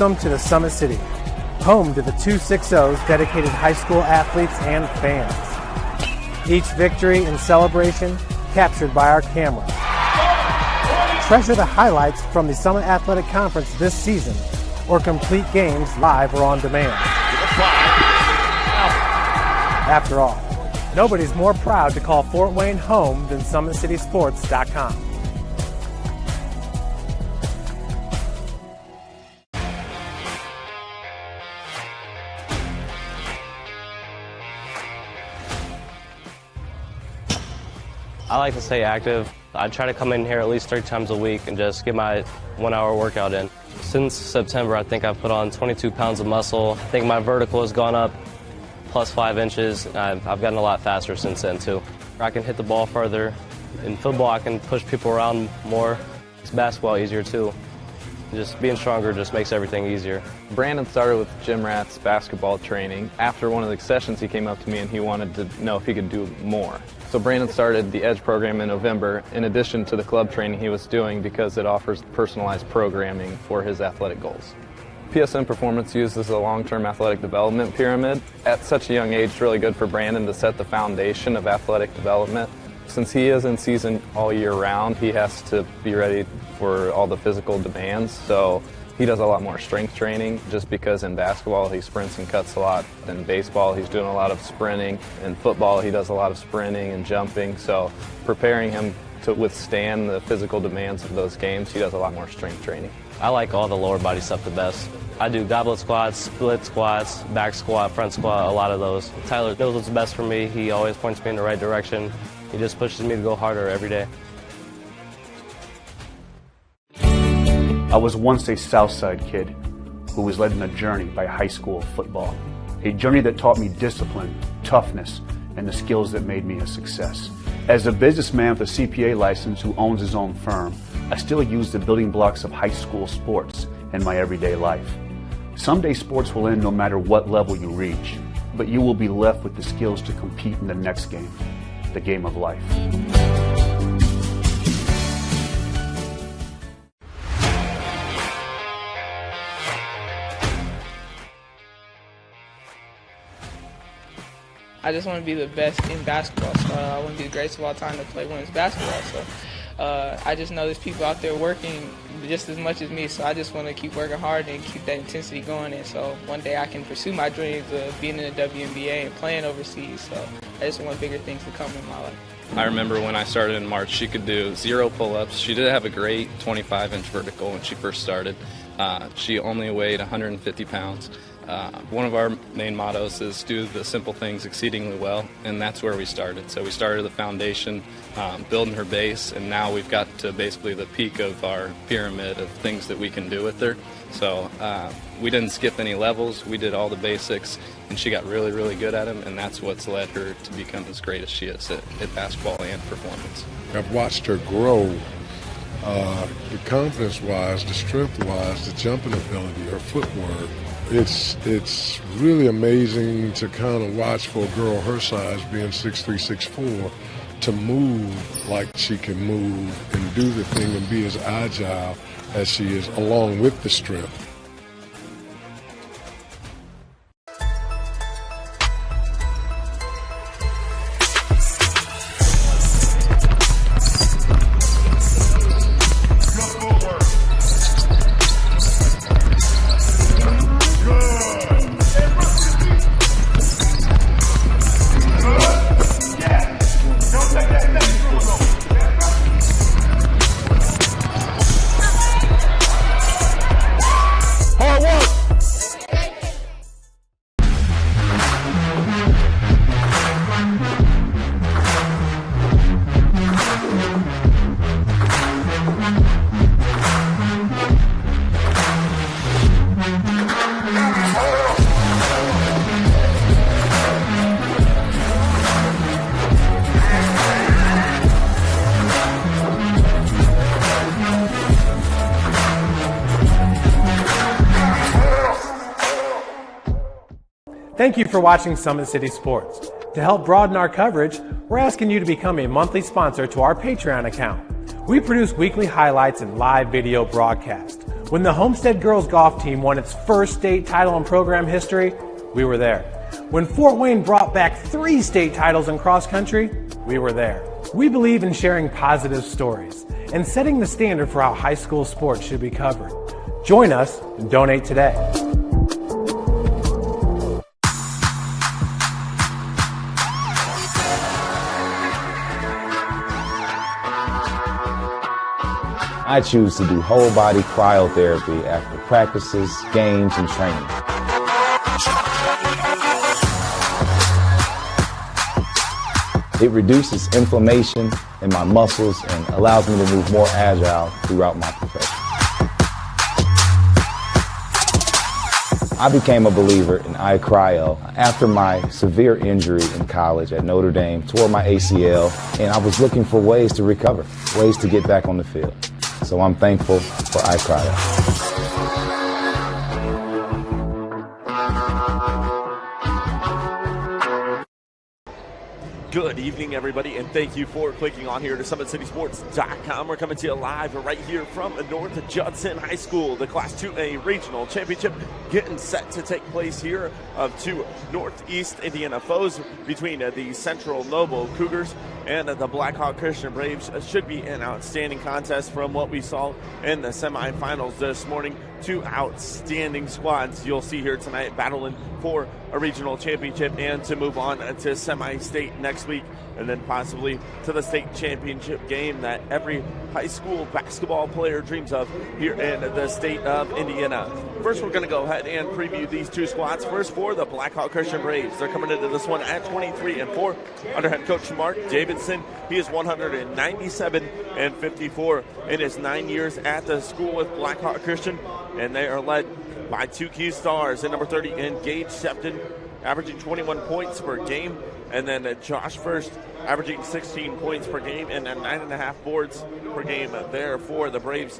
Welcome to the Summit City, home to the 260's dedicated high school athletes and fans. Each victory and celebration captured by our camera. Treasure the highlights from the Summit Athletic Conference this season, or complete games live or on demand. After all, nobody's more proud to call Fort Wayne home than SummitCitySports.com. I like to stay active. I try to come in here at least 3 times a week and just get my 1-hour workout in. Since September, I think I've put on 22 pounds of muscle. I think my vertical has gone up plus 5 inches. I've gotten a lot faster since then, too. I can hit the ball further. In football, I can push people around more. It's basketball easier, too. Just being stronger just makes everything easier. Brandon started with gym rats basketball training. After one of the sessions, he came up to me and he wanted to know if he could do more. So Brandon started the Edge program in November, in addition to the club training he was doing, because it offers personalized programming for his athletic goals. PSN Performance uses a long-term athletic development pyramid. At such a young age, it's really good for Brandon to set the foundation of athletic development. Since he is in season all year round, he has to be ready for all the physical demands. So he does a lot more strength training, just because in basketball he sprints and cuts a lot. In baseball he's doing a lot of sprinting. In football he does a lot of sprinting and jumping. So preparing him to withstand the physical demands of those games, he does a lot more strength training. I like all the lower body stuff the best. I do goblet squats, split squats, back squat, front squat, a lot of those. Tyler knows what's best for me. He always points me in the right direction. He just pushes me to go harder every day. I was once a Southside kid who was led on a journey by high school football. A journey that taught me discipline, toughness, and the skills that made me a success. As a businessman with a CPA license who owns his own firm, I still use the building blocks of high school sports in my everyday life. Someday sports will end no matter what level you reach, but you will be left with the skills to compete in the next game, the game of life. I just want to be the best in basketball, so I want to be the greatest of all time to play women's basketball. So I just know there's people out there working just as much as me, so I just want to keep working hard and keep that intensity going. And so one day I can pursue my dreams of being in the WNBA and playing overseas. So I just want bigger things to come in my life. I remember when I started in March, she could do 0 pull-ups. She did have a great 25-inch vertical when she first started. She only weighed 150 pounds. One of our main mottos is do the simple things exceedingly well, and that's where we started. So we started the foundation, building her base, and now we've got to basically the peak of our pyramid of things that we can do with her. So we didn't skip any levels. We did all the basics, and she got really, really good at them, and that's what's led her to become as great as she is at basketball and performance. I've watched her grow, the confidence-wise, the strength-wise, the jumping ability, her footwork. It's really amazing to kind of watch for a girl her size, being 6'3", 6'4", to move like she can move and do the thing and be as agile as she is, along with the strength. Thank you for watching Summit City Sports. To help broaden our coverage, we're asking you to become a monthly sponsor to our Patreon account. We produce weekly highlights and live video broadcasts. When the Homestead girls golf team won its first state title in program history, we were there. When Fort Wayne brought back 3 state titles in cross country, we were there. We believe in sharing positive stories and setting the standard for how high school sports should be covered. Join us and donate today. I choose to do whole body cryotherapy after practices, games, and training. It reduces inflammation in my muscles and allows me to move more agile throughout my profession. I became a believer in iCryo after my severe injury in college at Notre Dame, tore my ACL, and I was looking for ways to recover, ways to get back on the field. So I'm thankful for iCryo. Good evening, everybody, and thank you for clicking on here to SummitCitySports.com. We're coming to you live right here from North Judson High School. The Class 2A Regional Championship getting set to take place here of 2 Northeast Indiana foes between the Central Noble Cougars and the Blackhawk Christian Braves. Should be an outstanding contest from what we saw in the semifinals this morning. 2 outstanding squads you'll see here tonight battling for a regional championship and to move on to semi-state next week, and then possibly to the state championship game that every high school basketball player dreams of here in the state of Indiana. First, we're going to go ahead and preview these 2 squads. First, for the Blackhawk Christian Braves. They're coming into this one at 23-4 under head coach Mark Davidson. He is 197-54 in his 9 years at the school with Blackhawk Christian, and they are led by 2 key stars. At number 30, Gage Septon, averaging 21 points per game, and then Josh First, averaging 16 points per game and 9.5 boards per game there for the Braves.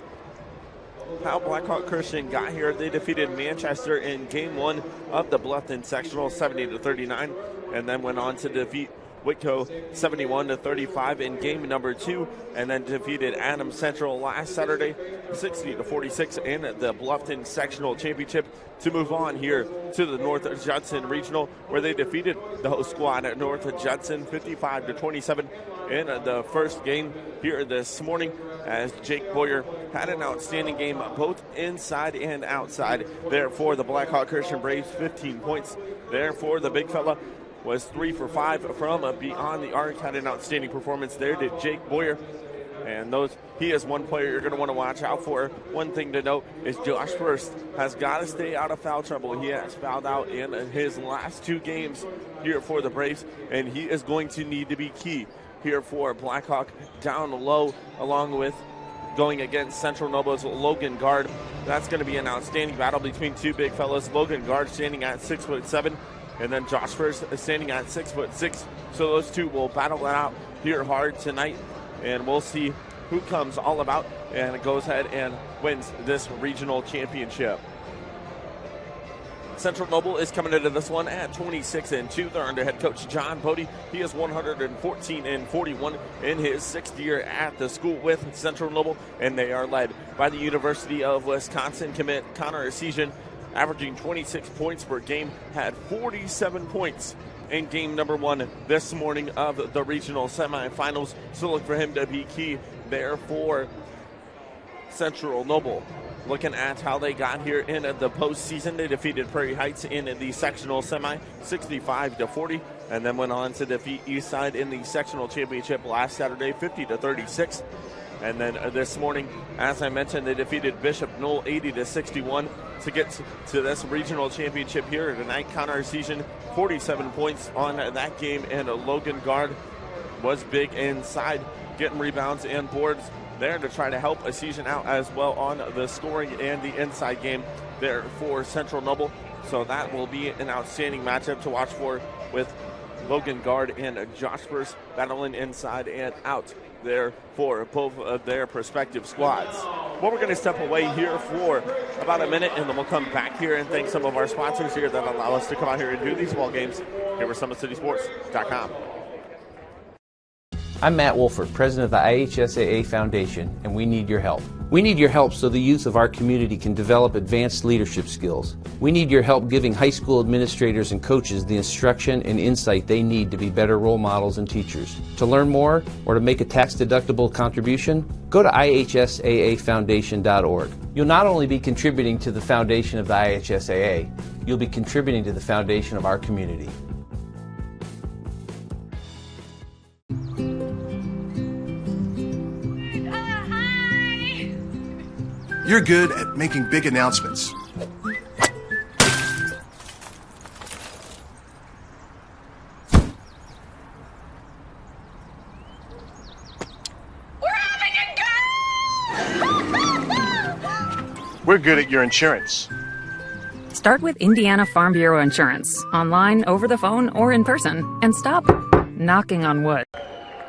How Blackhawk Christian got here, they defeated Manchester in Game 1 of the Bluffton Sectional 70-39, and then went on to defeat Whitco 71-35 in game number 2, and then defeated Adams Central last Saturday 60-46 in the Bluffton Sectional Championship to move on here to the North Judson Regional, where they defeated the host squad at North Judson 55-27 in the first game here this morning, as Jake Boyer had an outstanding game both inside and outside there for the Blackhawk Christian Braves. 15 points there for the big fella. Was 3 for 5 from beyond the arc. Had an outstanding performance there, did Jake Boyer. And he is one player you're going to want to watch out for. One thing to note is Josh First has got to stay out of foul trouble. He has fouled out in his last 2 games here for the Braves, and he is going to need to be key here for Blackhawk down low, along with going against Central Noble's Logan Guard. That's going to be an outstanding battle between 2 big fellas. Logan Guard standing at 6'7", and then Josh First is standing at 6'6". So those 2 will battle it out here hard tonight, and we'll see who comes all about and goes ahead and wins this regional championship. Central Noble is coming into this one at 26-2. They're under head coach John Bodie. He is 114-41 in his 6th year at the school with Central Noble, and they are led by the University of Wisconsin commit Connor Esesian, averaging 26 points per game, had 47 points in game number 1 this morning of the regional semifinals. So look for him to be key there for Central Noble. Looking at how they got here in the postseason, they defeated Prairie Heights in the sectional semi 65-40, and then went on to defeat Eastside in the sectional championship last Saturday 50-36. And then this morning, as I mentioned, they defeated Bishop Knoll 80-61 to get to this regional championship here tonight. Connor Esesian, 47 points on that game, and Logan Guard was big inside, getting rebounds and boards there to try to help Esesian out as well on the scoring and the inside game there for Central Noble. So that will be an outstanding matchup to watch for, with Logan Guard and Josh First battling inside and out there for both of their respective squads. Well, we're going to step away here for about a minute, and then we'll come back here and thank some of our sponsors here that allow us to come out here and do these ball games here with SummitCitySports.com. I'm Matt Wolford, president of the IHSAA Foundation, and we need your help. We need your help so the youth of our community can develop advanced leadership skills. We need your help giving high school administrators and coaches the instruction and insight they need to be better role models and teachers. To learn more or to make a tax-deductible contribution, go to ihsaafoundation.org. You'll not only be contributing to the foundation of the IHSAA, you'll be contributing to the foundation of our community. You're good at making big announcements. We're good at your insurance. Start with Indiana Farm Bureau Insurance, online, over the phone, or in person, and stop knocking on wood.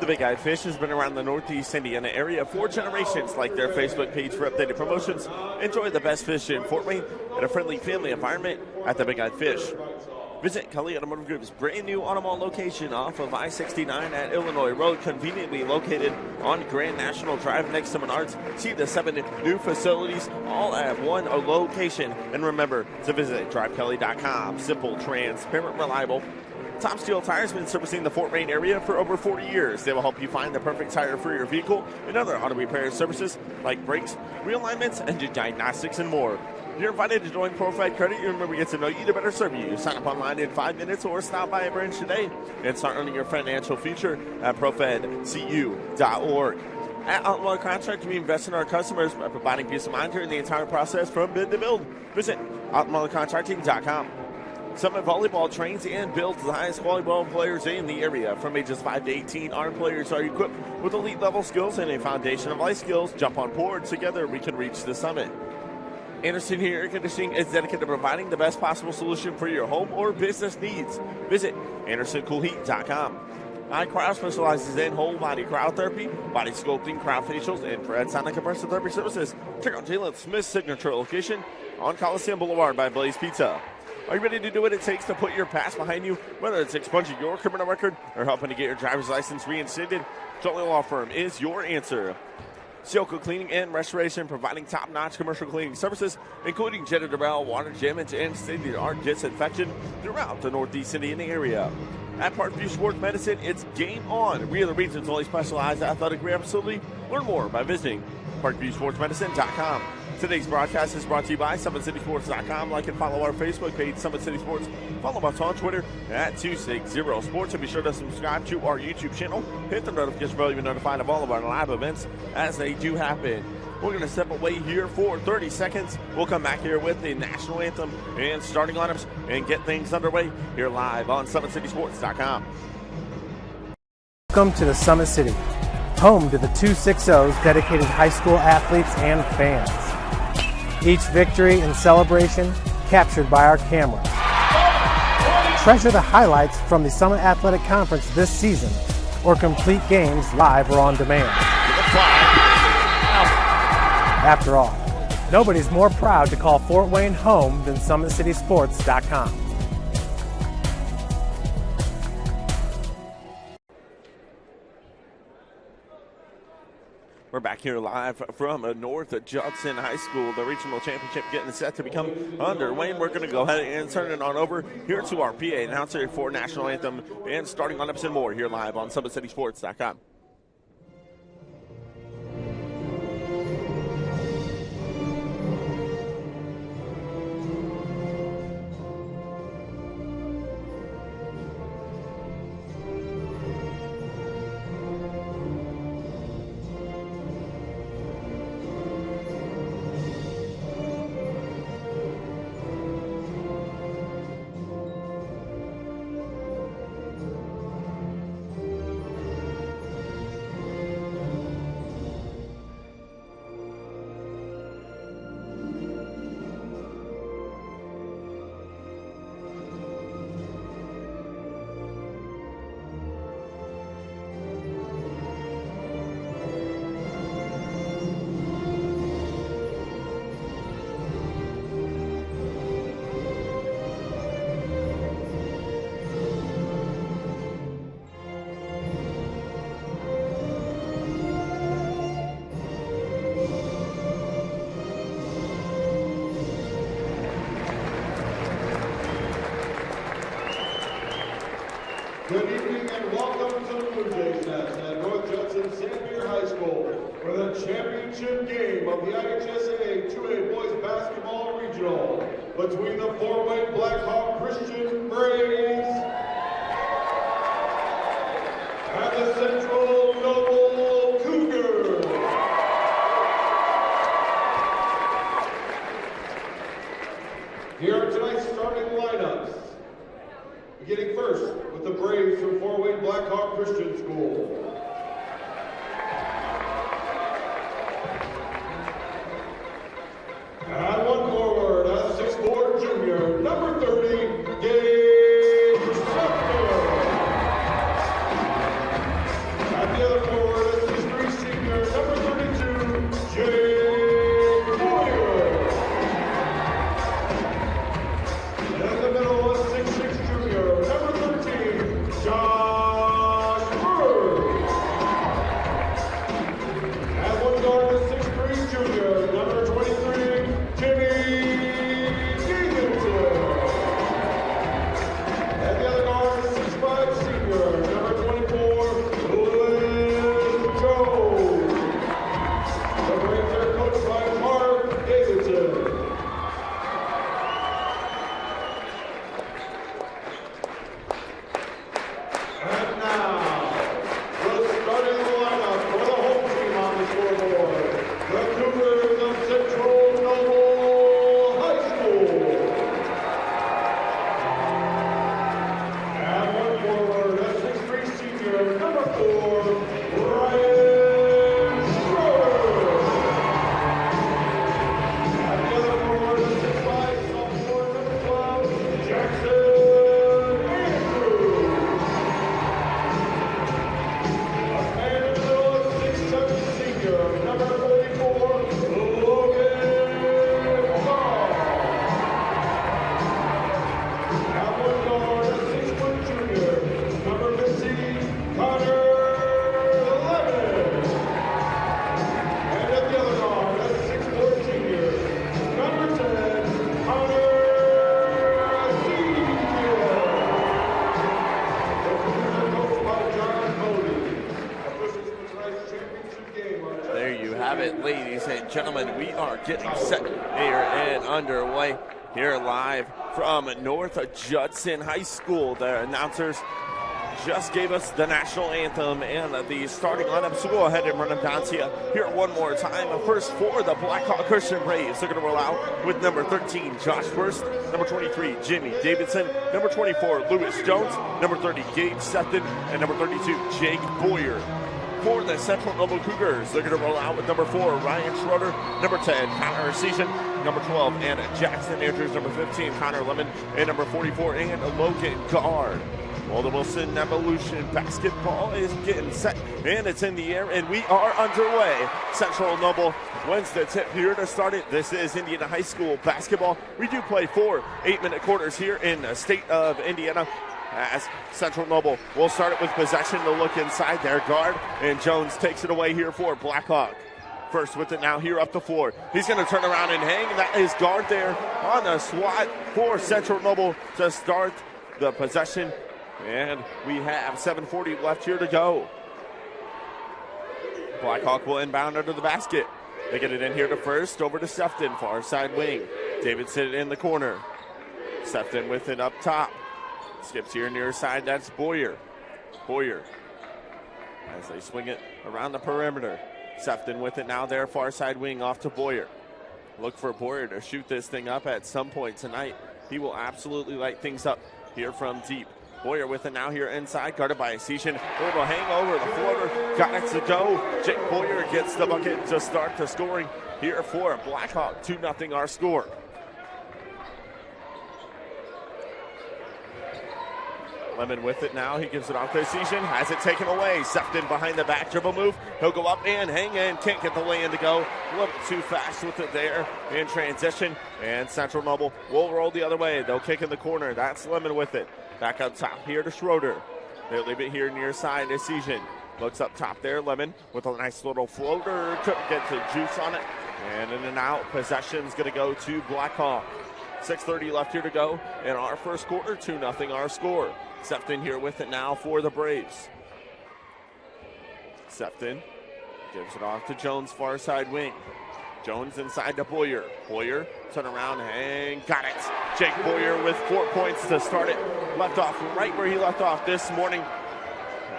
The Big Eyed Fish has been around the Northeast Indiana area for generations. Like their Facebook page for updated promotions. Enjoy the best fish in Fort Wayne in a friendly family environment at the Big Eyed Fish. Visit Kelly Automotive Group's brand new Automall location off of I-69 at Illinois Road, conveniently located on Grand National Drive next to Menards. See the 7 new facilities all at one location. And remember to visit drivekelly.com. Simple, transparent, reliable. Top Steel Tires has been servicing the Fort Wayne area for over 40 years. They will help you find the perfect tire for your vehicle and other auto repair services like brakes, realignments, engine diagnostics, and more. You're invited to join ProFed Credit Union, where we get to know you to better serve you. Sign up online in 5 minutes or stop by a branch today and start earning your financial future at profedcu.org. At Outlaw Contract, we invest in our customers by providing peace of mind during the entire process from bid to build. Visit outlawcontracting.com. Summit Volleyball trains and builds the highest volleyball players in the area. From ages 5 to 18, our players are equipped with elite level skills and a foundation of life skills. Jump on board. Together we can reach the summit. Anderson Heating Air Conditioning is dedicated to providing the best possible solution for your home or business needs. Visit AndersonCoolHeat.com. iCryo specializes in whole body cryotherapy, body sculpting, cryofacials, and infrared sonic compressive therapy services. Check out Jalen Smith's signature location on Coliseum Boulevard by Blaze Pizza. Are you ready to do what it takes to put your past behind you? Whether it's expunging your criminal record or helping to get your driver's license reinstated, Jolie Law Firm is your answer. Sioko Cleaning and Restoration, providing top-notch commercial cleaning services, including janitor rail, water damage, and state-of-the-art disinfection throughout the Northeast Indiana area. At Parkview Sports Medicine, it's game on. We are the region's only specialized athletic rehab facility. Learn more by visiting ParkviewSportsMedicine.com. Today's broadcast is brought to you by SummitCitySports.com. Like and follow our Facebook page, Summit City Sports. Follow us on Twitter at 260sports. And be sure to subscribe to our YouTube channel. Hit the notification bell to be notified of all of our live events as they do happen. We're going to step away here for 30 seconds. We'll come back here with the national anthem and starting lineups and get things underway here live on SummitCitySports.com. Welcome to the Summit City, home to the 260's dedicated high school athletes and fans. Each victory and celebration captured by our camera. Treasure the highlights from the Summit Athletic Conference this season, or complete games live or on demand. After all, nobody's more proud to call Fort Wayne home than SummitCitySports.com. We're back here live from North Judson High School. The regional championship getting set to become underway. And we're going to go ahead and turn it on over here to our PA announcer for national anthem and starting lineups and more here live on SummitCitySports.com. Good evening and welcome to the Blue Jays Nest at North Judson Sandomir High School for the championship game of the IHSAA 2A Boys Basketball Regional between the Fort Blackhawk Christian Braves and the Central Noble Cougars. Here are tonight's starting lineups. Beginning first with the Braves from Fort Wayne Blackhawk Christian School. And one forward, a 6'4" junior, number 30, Gage Sumner. And the other forward, a 6'3" senior, number 32, Jake Boyer. In the middle, a 6'6" junior, number 13, Josh Bird. And one guard, a 6'3" junior, number 23, Jimmy Dickinson. And the other guard, a 6'5" senior, number 24, Louis Jones. The Braves are coached by Mark Davidson. And now, the starting lineup for the home team on the scoreboard. The Cougars of Central Noble High School. And one forward, a 6'3" senior, number 4, Ryan Schroeder. And the other forward, a 6'5" sophomore, number 12, Jackson Andrews. A man in the middle, a 6'7" senior, number 44, Logan Carr. And one guard, a 6' junior, number 15, Connor Levin. And at the other guard, a 6'4" senior, number 10, Connor Senior. The Cougars are coached by John Mahoney. Officials for tonight's championship game are There you have it, ladies and gentlemen. We are getting set here and underway here live from North Judson High School. The announcers just gave us the national anthem and the starting lineup, so we'll go ahead and run them down to you here one more time. First for the Blackhawk Christian Braves, they're going to roll out with number 13, Josh First, number 23, Jimmy Davidson, number 24, Louis Jones, number 30, Gage Sefton, and number 32, Jake Boyer. For the Central Noble Cougars, they're going to roll out with number 4, Ryan Schroeder, number 10, Connor Season, number 12, and Jackson Andrews, number 15, Connor Lemon, and number 44, and Logan Guard. Well, the Wilson Evolution basketball is getting set, and it's in the air, and we are underway. Central Noble wins the tip here to start it. This is Indiana High School basketball. We do play 4 8-minute quarters here in the state of Indiana. As Central Noble will start it with possession to look inside their guard, and Jones takes it away here for Blackhawk. First with it now here up the floor. He's going to turn around and hang. That is guard there on the swat for Central Noble to start the possession. And we have 7:40 left here to go. Blackhawk will inbound under the basket. They get it in here to First, over to Sefton, far side wing. Davidson in the corner. Sefton with it up top. Skips here near side, that's Boyer. Boyer as they swing it around the perimeter. Sefton with it now there, far side wing off to Boyer. Look for Boyer to shoot this thing up at some point tonight. He will absolutely light things up here from deep. Boyer with it now here inside, guarded by Season. Little hang over the floater, got it to go. Jake Boyer gets the bucket to start the scoring here for Blackhawk. 2-0 our score. Lemon with it now. He gives it off to Season. Has it taken away. Sefton behind the back dribble move. He'll go up and hang in. Can't get the lay in to go. A little too fast with it there in transition. And Central Noble will roll the other way. They'll kick in the corner. That's Lemon with it. Back up top here to Schroeder. They'll leave it here near side to Season. Looks up top there. Lemon with a nice little floater. Couldn't get the juice on it. And in and out. Possession's going to go to Blackhawk. 6:30 left here to go in our first quarter. 2-0 our score. Sefton here with it now for the Braves. Sefton gives it off to Jones, far side wing. Jones inside to Boyer. Boyer, turn around, and got it. Jake Boyer with 4 points to start it. Left off right where he left off this morning,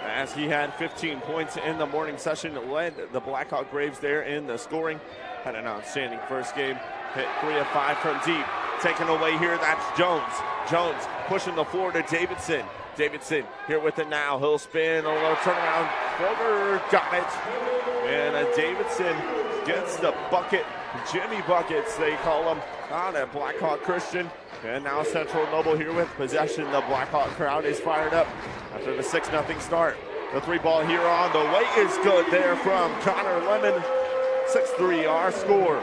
as he had 15 points in the morning session. Led the Blackhawk Braves there in the scoring. Had an outstanding first game. Hit 3 of 5 from deep. Taken away here, that's Jones. Jones pushing the floor to Davidson. Davidson here with it now. He'll spin a little turnaround. Kroger got it. And Davidson gets the bucket. Jimmy Buckets, they call him, on at Blackhawk Christian. And now Central Noble here with possession. The Blackhawk crowd is fired up after the 6-0 start. The 3-ball here on the way is good there from Connor Lemon. 6-3 our score.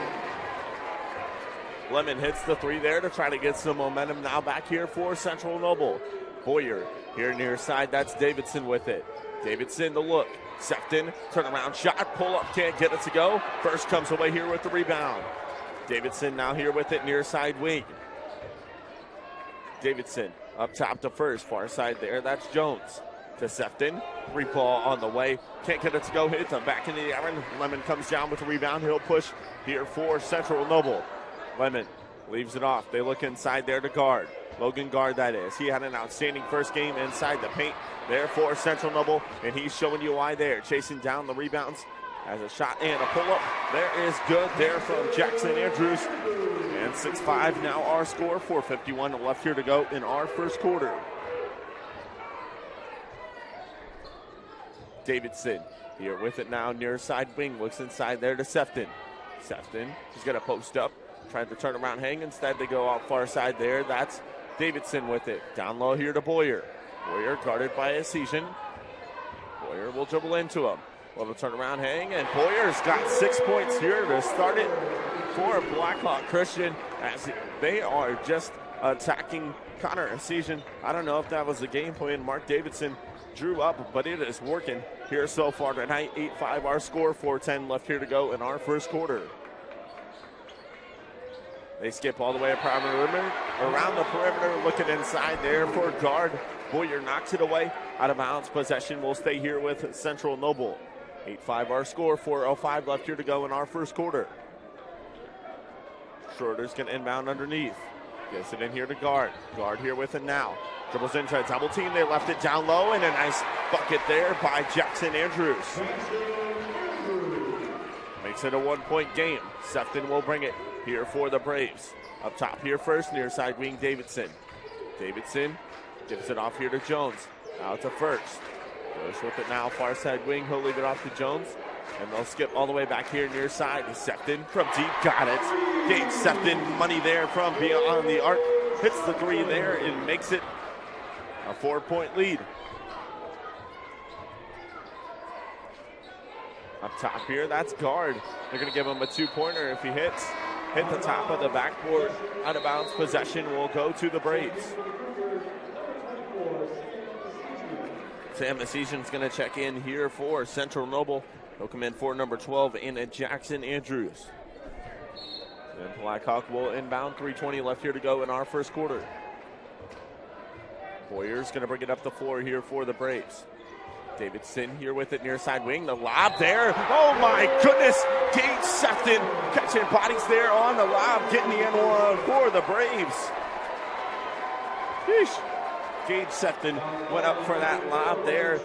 Lemon hits the 3 there to try to get some momentum now back here for Central Noble. Boyer here near side, that's Davidson with it. Davidson the look. Sefton, turnaround shot, pull up, can't get it to go. First comes away here with the rebound. Davidson now here with it near side wing. Davidson up top to first, far side there, that's Jones. To Sefton, 3-ball on the way, can't get it to go, hit them back into the iron. Lemon comes down with the rebound, he'll push here for Central Noble. Lemon leaves it off, they look inside there to guard. Logan Guard, that is. He had an outstanding first game inside the paint there for Central Noble, and he's showing you why there. Chasing down the rebounds as a shot and a pull-up. There is good there from Jackson Andrews. And 6-5 now our score. 4:51 left here to go in our first quarter. Davidson here with it now near side wing. Looks inside there to Sefton. Sefton is going to post up. Trying to turn around, hang. Instead, they go out far side there. That's Davidson with it. Down low here to Boyer. Boyer guarded by Essesian. Boyer will dribble into him. Little turnaround, hang, and Boyer's got 6 points here to start it for Blackhawk Christian, as they are just attacking Connor Essesian. I don't know if that was the game plan Mark Davidson drew up, but it is working here so far tonight. 8-5 our score. 4:10 left here to go in our first quarter. They skip all the way around the perimeter, looking inside there for guard. Boyer knocks it away, out of bounds. Possession will stay here with Central Noble. 8-5 our score, 4:05 left here to go in our first quarter. Schroeder's going to inbound underneath. Gets it in here to guard. Guard here with it now. Dribbles in, tries double team. They left it down low, and a nice bucket there by Jackson Andrews. Makes it a 1-point game. Sefton will bring it here for the Braves. Up top here first, near side wing Davidson. Davidson gives it off here to Jones. Out to first. Goes with it now, far side wing. He'll leave it off to Jones. And they'll skip all the way back here near side to Sefton from deep. Got it. Gage Sefton, money there from beyond the arc. Hits the 3 there and makes it a 4-point lead. Up top here, that's guard. They're going to give him a 2-pointer if he hits. Hit the top of the backboard. Out of bounds possession will go to the Braves. Sam Essesian's going to check in here for Central Noble. He'll come in for number 12 in Jackson Andrews. And Blackhawk will inbound. 3:20 left here to go in our first quarter. Boyer's going to bring it up the floor here for the Braves. Davidson here with it near side wing. The lob there. Oh my goodness. Gage Sefton catching bodies there on the lob. Getting the N1 for the Braves. Sheesh. Gage Sefton went up for that lob there.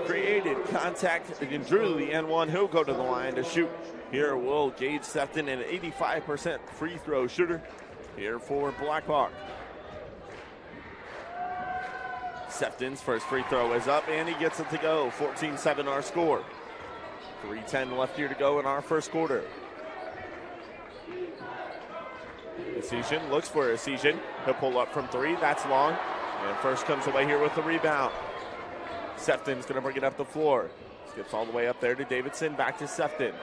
Created contact and drew the N1. He'll go to the line to shoot. Here will Gage Sefton, an 85% free throw shooter here for Blackhawk. Sefton's first free throw is up, and he gets it to go. 14-7 our score. 3:10 left here to go in our first quarter. Essesian looks for Essesian. He'll pull up from 3. That's long. And first comes away here with the rebound. Sefton's going to bring it up the floor. Skips all the way up there to Davidson. Back to Sefton.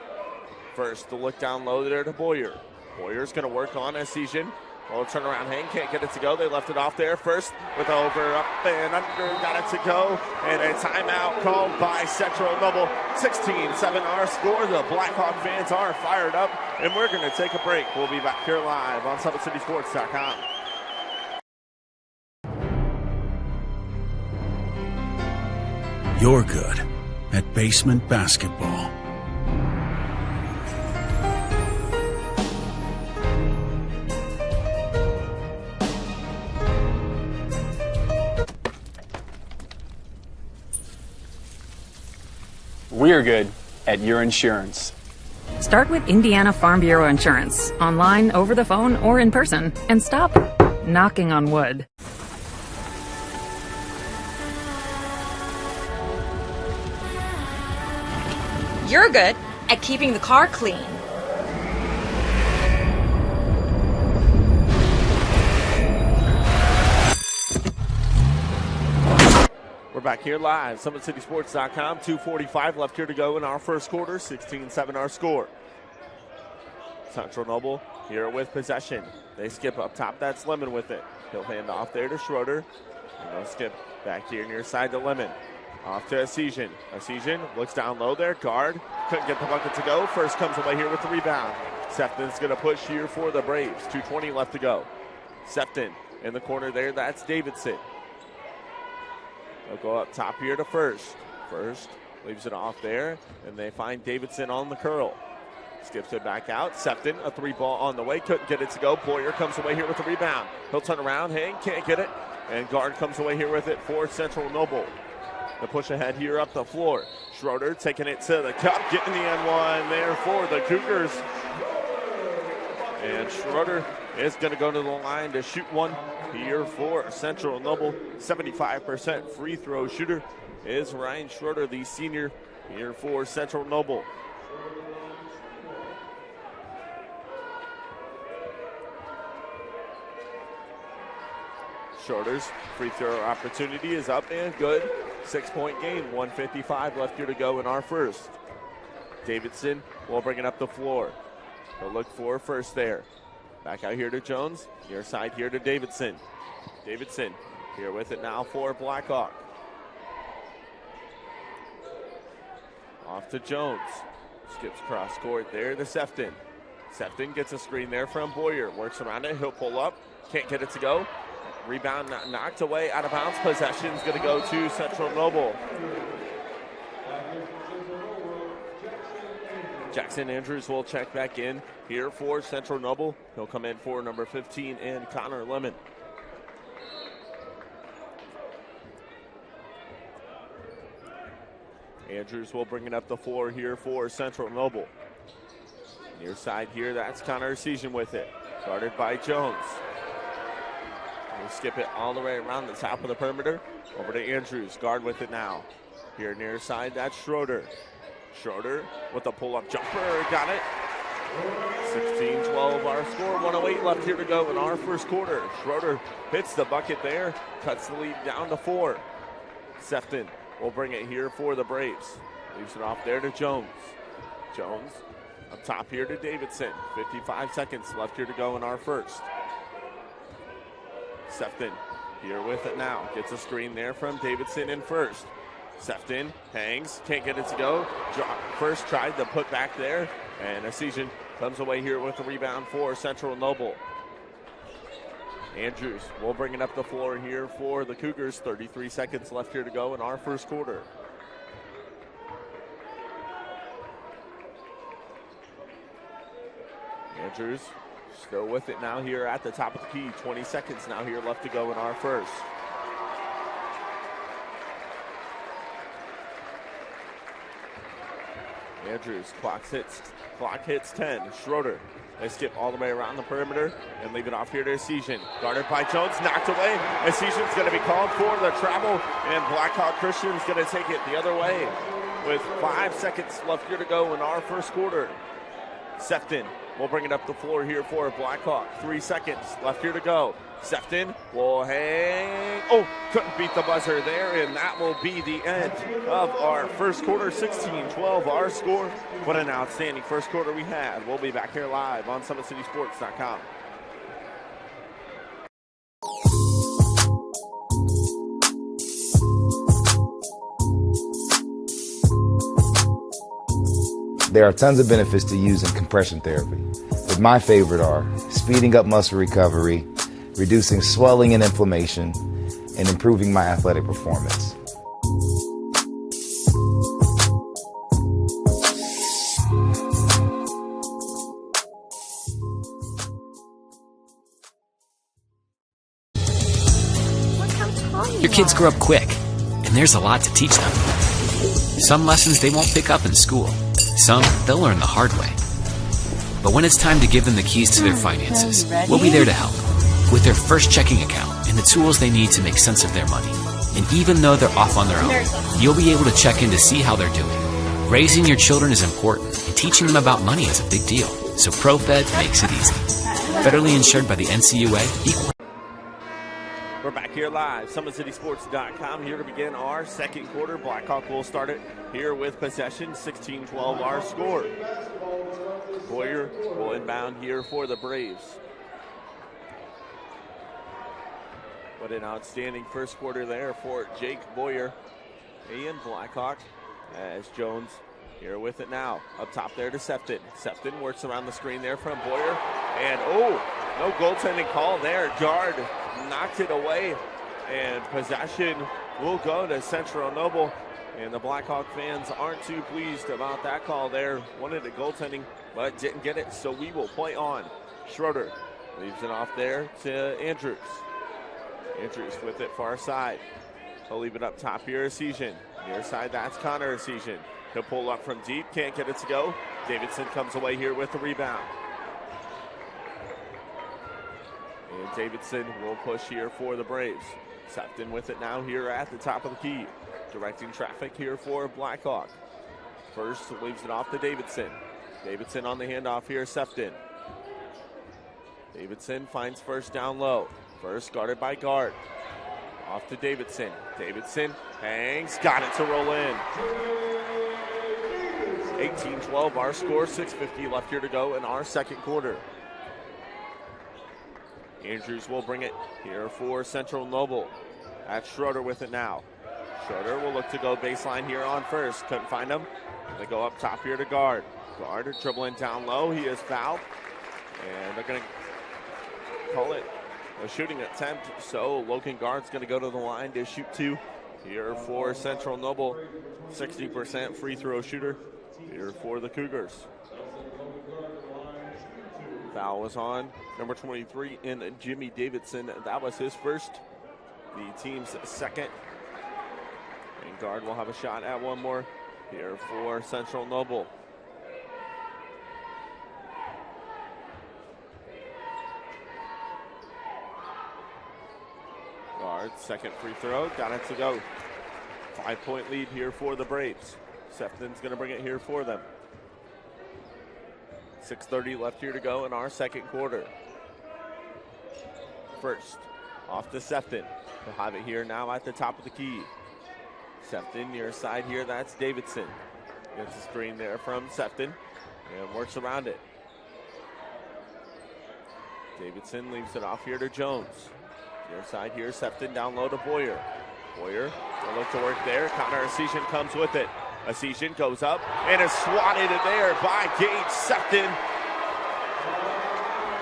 First to look down low there to Boyer. Boyer's going to work on Essesian. Well, turnaround hang, can't get it to go. They left it off there first with over, up and under, got it to go. And a timeout called by Central Noble. 16-7 our score. The Blackhawk fans are fired up, and we're going to take a break. We'll be back here live on SummitCitySports.com. You're good at basement basketball. We're good at your insurance. Start with Indiana Farm Bureau Insurance, online, over the phone, or in person, and stop knocking on wood. You're good at keeping the car clean. We're back here live, SummitCitySports.com. 2:45 left here to go in our first quarter. 16-7 our score. Central Noble here with possession. They skip up top. That's Lemon with it. He'll hand off there to Schroeder. And they'll skip back here near side to Lemon. Off to Asijan. Asijan looks down low there. Guard. Couldn't get the bucket to go. First comes away here with the rebound. Sefton's going to push here for the Braves. 2:20 left to go. Sefton in the corner there. That's Davidson. They'll go up top here to First. First leaves it off there, and they find Davidson on the curl. Skips it back out. Sefton, a three ball on the way. Couldn't get it to go. Boyer comes away here with the rebound. He'll turn around. Hang, can't get it. And Guard comes away here with it for Central Noble. The push ahead here up the floor. Schroeder taking it to the cup, getting the N1 there for the Cougars. And Schroeder is going to go to the line to shoot one here for Central Noble. 75% free throw shooter is Ryan Schroeder, the senior, here for Central Noble. Schroeder's free throw opportunity is up and good. 6-point game, 1:55 left here to go in our first. Davidson will bring it up the floor. They'll look for First there. Back out here to Jones. Near side here to Davidson. Davidson here with it now for Blackhawk. Off to Jones. Skips cross court there to Sefton. Sefton gets a screen there from Boyer. Works around it. He'll pull up. Can't get it to go. Rebound knocked away out of bounds. Possession's going to go to Central Noble. Jackson Andrews will check back in here for Central Noble. He'll come in for number 15 and Connor Lemon. Andrews will bring it up the floor here for Central Noble. Near side here, that's Connor Asijan with it. Guarded by Jones. We'll skip it all the way around the top of the perimeter. Over to Andrews. Guard with it now. Here near side, that's Schroeder. Schroeder with a pull-up jumper. Got it. 16-12 our score. 1:08 left here to go in our first quarter. Schroeder hits the bucket there. Cuts the lead down to 4. Sefton will bring it here for the Braves. Leaves it off there to Jones. Jones up top here to Davidson. 55 seconds left here to go in our first. Sefton here with it now. Gets a screen there from Davidson in First. Sefton hangs, can't get it to go. First tried to put back there, and Asijan comes away here with the rebound for Central Noble. Andrews will bring it up the floor here for the Cougars. 33 seconds left here to go in our first quarter. Andrews still with it now here at the top of the key. 20 seconds now here left to go in our first. Andrews, clock hits 10. Schroeder, they skip all the way around the perimeter and leave it off here to Asijan. Guarded by Jones, knocked away. Asijan's going to be called for the travel, and Blackhawk Christian's going to take it the other way with 5 seconds left here to go in our first quarter. Sefton will bring it up the floor here for Blackhawk. 3 seconds left here to go. Sefton will hang. Oh, couldn't beat the buzzer there, and that will be the end of our first quarter. 16-12 our score. What an outstanding first quarter we had. We'll be back here live on SummitCitySports.com. There are tons of benefits to using compression therapy, but my favorite are speeding up muscle recovery, reducing swelling and inflammation, and improving my athletic performance. kids grow up quick, and there's a lot to teach them. Some lessons they won't pick up in school. Some they'll learn the hard way. But when it's time to give them the keys to their finances, we'll be there to help. With their first checking account and the tools they need to make sense of their money. And even though they're off on their own, you'll be able to check in to see how they're doing. Raising your children is important, and teaching them about money is a big deal. So ProFed makes it easy. Federally insured by the NCUA, equal. We're back here live, SummitCitySports.com, here to begin our second quarter. Blackhawk will start it here with possession, 16-12 our score. Boyer will inbound here for the Braves. What an outstanding first quarter there for Jake Boyer and Blackhawk, as Jones here with it now. Up top there to Sefton. Sefton works around the screen there from Boyer. And, no goaltending call there. Guard knocked it away. And possession will go to Central Noble. And the Blackhawk fans aren't too pleased about that call there. Wanted a goaltending, but didn't get it. So we will play on. Schroeder leaves it off there to Andrews. Andrews with it far side. He'll leave it up top here, Esesian. Near side, that's Connor Esesian. He'll pull up from deep, can't get it to go. Davidson comes away here with the rebound. And Davidson will push here for the Braves. Sefton with it now here at the top of the key. Directing traffic here for Blackhawk. First leaves it off to Davidson. Davidson on the handoff here, Sefton. Davidson finds first down low. First guarded by Guard. Off to Davidson. Davidson hangs, got it to roll in. 18-12 our score, 6:50 left here to go in our second quarter. Andrews will bring it here for Central Noble. That's Schroeder with it now. Schroeder will look to go baseline here on first. Couldn't find him. They go up top here to Guard. Guard dribbling down low. He is fouled. And they're going to call it a shooting attempt. So Logan Guard's going to go to the line to shoot two here for Central Noble. 60% free throw shooter here for the Cougars. Foul was on number 23 in Jimmy Davidson. That was his first, the team's second. And Guard will have a shot at one more here for Central Noble. Guard, second free throw, got it to go. 5-point lead here for the Braves. Sefton's going to bring it here for them. 6:30 left here to go in our second quarter. First, off to Sefton. We'll have it here now at the top of the key. Sefton near side here, that's Davidson. Gets a screen there from Sefton and works around it. Davidson leaves it off here to Jones. Near side here, Sefton down low to Boyer. Boyer will look to work there. Connor Esesian comes with it. Esesian goes up and is swatted there by Gage Sefton.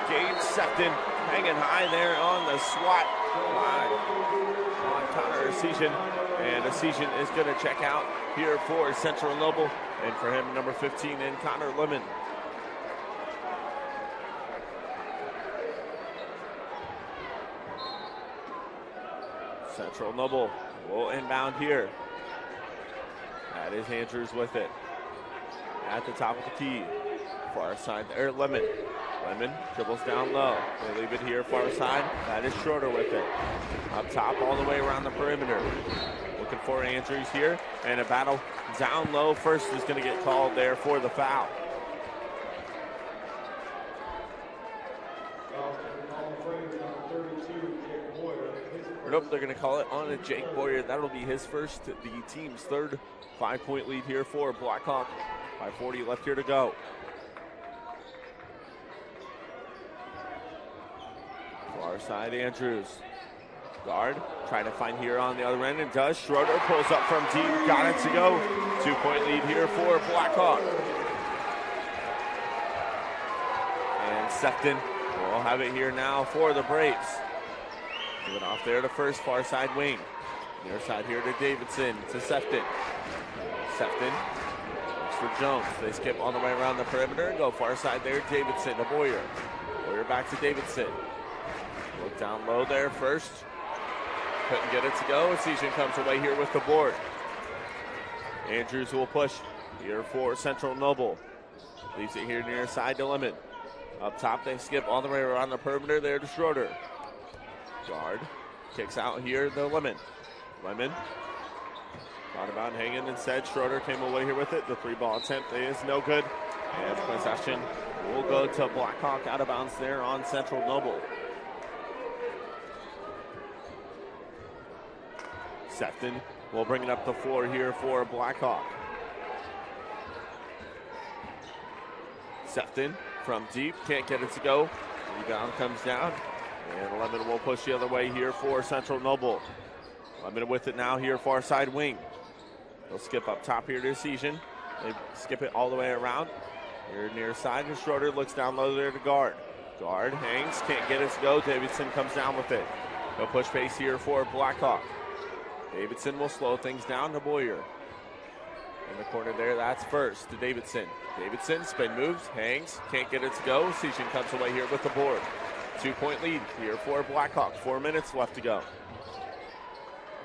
Gage Sefton hanging high there on the swat on Connor Esesian. And Esesian is going to check out here for Central Noble. And for him, number 15 in Connor Lemon. Central Noble will inbound here. That is Andrews with it. At the top of the key. Far side there, Lemon. Lemon dribbles down low. They leave it here far side. That is Schroeder with it. Up top all the way around the perimeter. Looking for Andrews here. And a battle down low. First is going to get called there for the foul. Nope, they're going to call it on to Jake Boyer. That'll be his first, the team's third 5-point lead here for Blackhawk. 5:40 left here to go. Far side, Andrews. Guard trying to find here on the other end and does. Schroeder pulls up from deep, got it to go. 2-point lead here for Blackhawk. And Sefton will have it here now for the Braves. Give it off there to first, far side wing. Near side here to Davidson, to Sefton. Sefton looks for Jones. They skip all the way around the perimeter and go far side there, Davidson to Boyer. Boyer back to Davidson. Look down low there first. Couldn't get it to go. Season comes away here with the board. Andrews will push here for Central Noble. Leaves it here near side to Lemon. Up top, they skip all the way around the perimeter there to Schroeder. Guard kicks out here to Lemon. Lemon thought about hanging instead. Schroeder came away here with it. The 3-ball attempt is no good. And possession will go to Blackhawk out of bounds there on Central Noble. Sefton will bring it up the floor here for Blackhawk. Sefton from deep, can't get it to go. Rebound comes down, and Lemon will push the other way here for Central Noble. Lemon with it now here, far side wing. They'll skip up top here to Season. They skip it all the way around. Here near side, and Schroeder looks down low there to guard. Guard hangs, can't get it to go. Davidson comes down with it. They'll push pace here for Blackhawk. Davidson will slow things down to Boyer. In the corner there, that's first to Davidson. Davidson spin moves, hangs, can't get it to go. Season comes away here with the board. 2-point lead here for Blackhawk. 4 minutes left to go.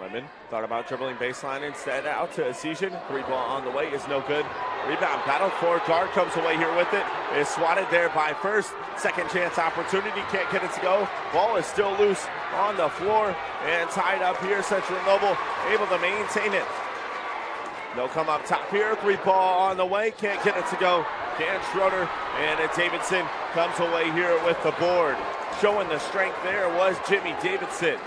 Lemon thought about dribbling baseline instead. Out to Season. 3-ball on the way is no good. Rebound battle for guard, comes away here with it. Is swatted there by first. Second chance opportunity, can't get it to go. Ball is still loose on the floor and tied up here. Central Noble able to maintain it. They'll come up top here. 3-ball on the way, can't get it to go. Dan Schroeder and Davidson comes away here with the board. Showing the strength there was Jimmy Davidson.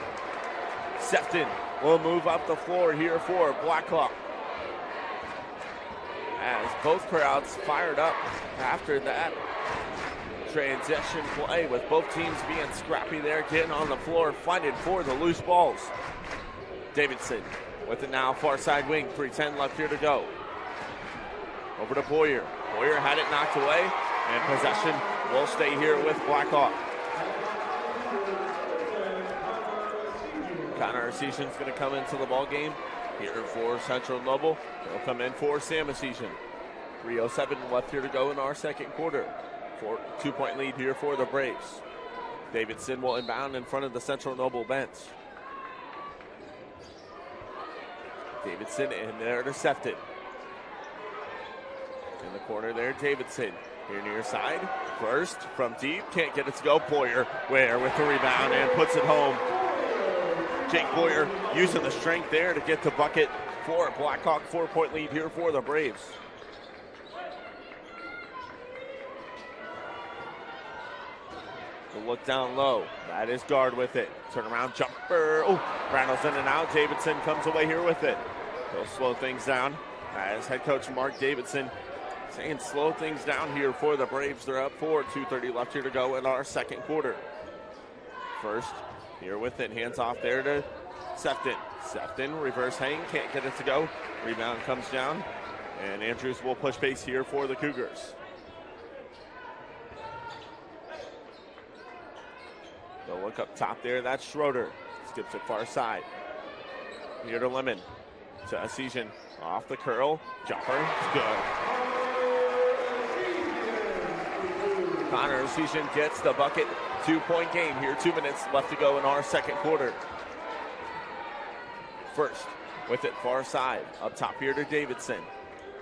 Sefton will move up the floor here for Blackhawk. As both crowds fired up after that transition play, with both teams being scrappy there, getting on the floor, fighting for the loose balls. Davidson with it now, far side wing, 3:10 left here to go. Over to Boyer. Boyer had it knocked away, and possession will stay here with Blackhawk. Connor Season's going to come into the ball game here for Central Noble. They'll come in for Sam Season. 3:07 left here to go in our second quarter. 2-point lead here for the Braves. Davidson will inbound in front of the Central Noble bench. Davidson in there to Sefton. In the corner there, Davidson. Here near side. First from deep, can't get it to go. Boyer with the rebound and puts it home. Jake Boyer using the strength there to get the bucket for Blackhawk. 4-point lead here for the Braves. The look down low. That is guard with it. Turnaround jumper. Oh, rattles in and out. Davidson comes away here with it. He'll slow things down as head coach Mark Davidson saying slow things down here for the Braves. They're up 4, 2:30 left here to go in our second quarter. First, here with it, hands off there to Sefton. Sefton, reverse hang, can't get it to go. Rebound comes down, and Andrews will push pace here for the Cougars. They'll look up top there, that's Schroeder. Skips it far side. Here to Lemon. To Season, off the curl, jumper, it's good. Connor Season gets the bucket. 2-point game here, 2 minutes left to go in our second quarter. First, with it far side, up top here to Davidson.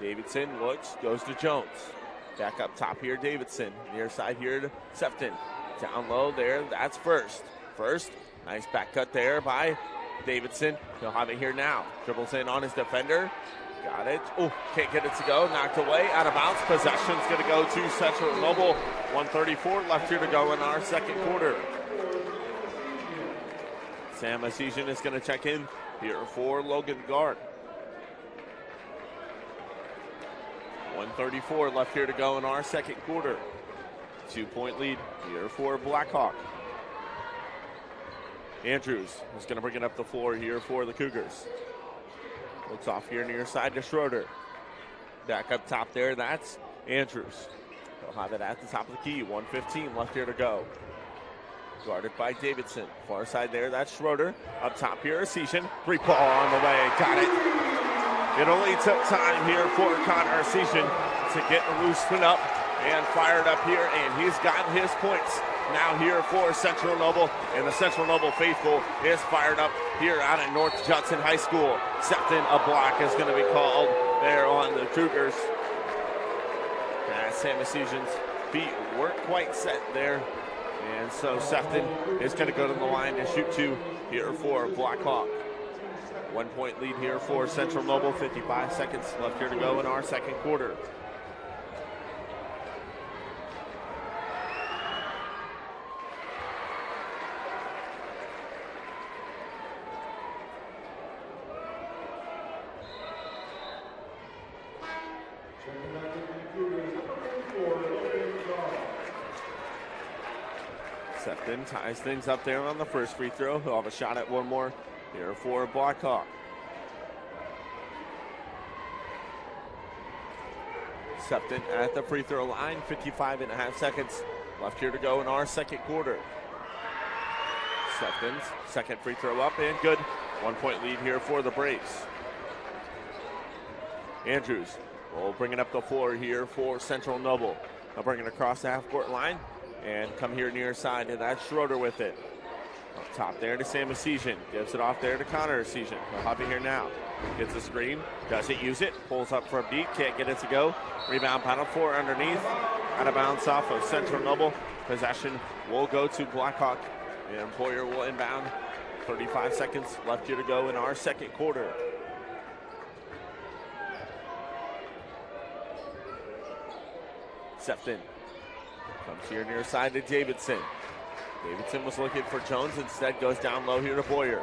Davidson looks, goes to Jones. Back up top here, Davidson. Near side here to Sefton. Down low there, that's First. First, nice back cut there by Davidson. He'll have it here now. Dribbles in on his defender. Got it. Oh, can't get it to go. Knocked away, out of bounds. Possession's going to go to Central Noble. 1:34 left here to go in our second quarter. Sam Asesian is going to check in here for Logan Guard. 1:34 left here to go in our second quarter. 2-point lead here for Blackhawk. Andrews is going to bring it up the floor here for the Cougars. Looks off here near side to Schroeder. Back up top there, that's Andrews. They'll have it at the top of the key. 1:15 left here to go. Guarded by Davidson. Far side there, that's Schroeder. Up top here, Season. 3-ball on the way, got it. It only took time here for Connor Season to get loosened up and fired up here, and he's gotten his points now here for Central Noble, and the Central Noble faithful is fired up here out at North Judson High School. Sefton, a block is going to be called there on the Cougars. Sam Ecclesian's feet weren't quite set there, and so Sefton is going to go to the line to shoot two here for Blackhawk. 1 point lead here for Central Noble, 55 seconds left here to go in our second quarter. Sefton ties things up there on the first free throw. He'll have a shot at one more here for Blackhawk. Sefton at the free throw line, 55.5 seconds left here to go in our second quarter. Sefton's second free throw up and good. 1 point lead here for the Braves. Andrews will bring it up the floor here for Central Noble. They'll bring it across the half-court line and come here near side, and that's Schroeder with it. Up top there to Sam Ecclesian. Gives it off there to Connor Ecclesian. He'll hop in here now. Gets the screen. Doesn't use it. Pulls up for a beat. Can't get it to go. Rebound paddle four underneath. Out of bounds off of Central Noble. Possession will go to Blackhawk. And Boyer will inbound. 35 seconds left here to go in our second quarter. Sefton comes here near side to Davidson. Davidson was looking for Jones, instead goes down low here to Boyer.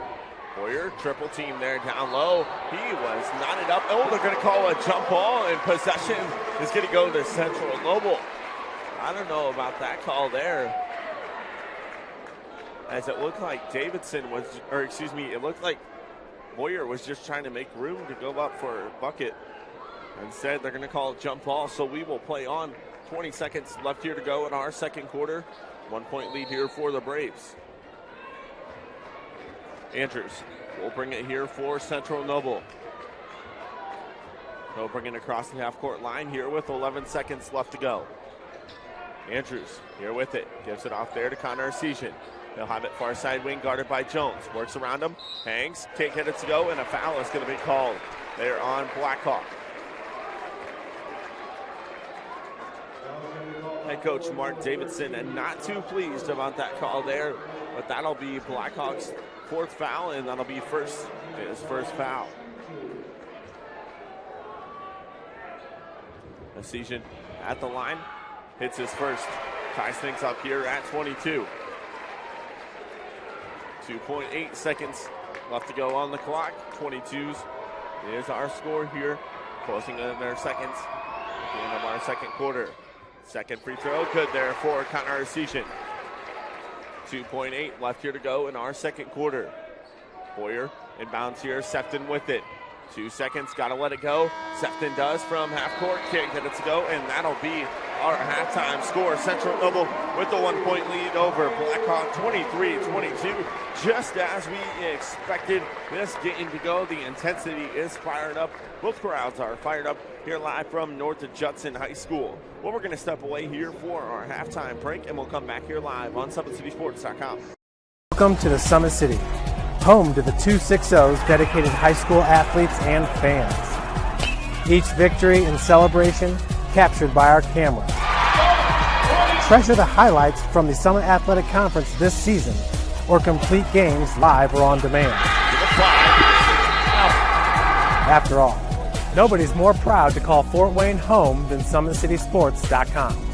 Boyer, triple team there down low. He was knotted up. Oh, they're going to call a jump ball, and possession is going to go to Central Noble. I don't know about that call there, as it looked like Davidson was, or excuse me, it looked like Boyer was just trying to make room to go up for a bucket. Instead, they're going to call a jump ball, so we will play on. 20 seconds left here to go in our second quarter. 1 point lead here for the Braves. Andrews will bring it here for Central Noble. He'll bring it across the half-court line here with 11 seconds left to go. Andrews here with it. Gives it off there to Connor Ecclesian. He'll have it far side wing guarded by Jones. Works around him. Hangs. Can't get it to go, and a foul is going to be called there on Blackhawk. Head coach Mark Davidson and not too pleased about that call there, but that'll be Blackhawk's fourth foul, and that'll be his first foul. Ecclesian at the line, hits his first, ties things up here at 22. 2.8 seconds left to go on the clock. 22s is our score here, closing in our seconds at the end of our second quarter. Second free throw, good there for Connor Ecclesian. 2.8 left here to go in our second quarter. Boyer inbounds here, Sefton with it. 2 seconds, gotta let it go. Sefton does from half court, can't get it to go, and that'll be our halftime score. Central Noble with the 1 point lead over Blackhawk, 23-22. Just as we expected this game to go, the intensity is fired up. Both crowds are fired up here live from North Judson High School. Well, we're going to step away here for our halftime break, and we'll come back here live on SummitCitySports.com. Welcome to the Summit City, home to the 260's dedicated high school athletes and fans. Each victory and celebration captured by our camera. Treasure the highlights from the Summit Athletic Conference this season, or complete games live or on demand. After all, nobody's more proud to call Fort Wayne home than SummitCitySports.com.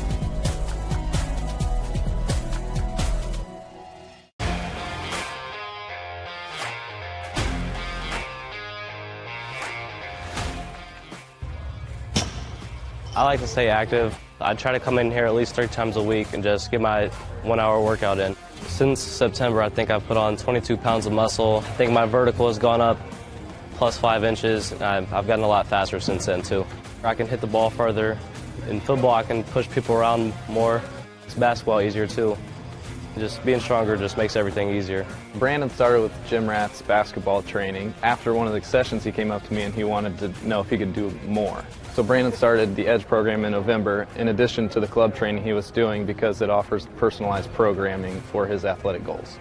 I like to stay active. I try to come in here at least 3 times a week and just get my 1 hour workout in. Since September, I think I've put on 22 pounds of muscle. I think my vertical has gone up plus 5 inches. I've gotten a lot faster since then too. I can hit the ball further. In football, I can push people around more. It's basketball easier too. Just being stronger just makes everything easier. Brandon started with Jim Rath's basketball training. After one of the sessions, he came up to me and he wanted to know if he could do more. So Brandon started the EDGE program in November, in addition to the club training he was doing, because it offers personalized programming for his athletic goals.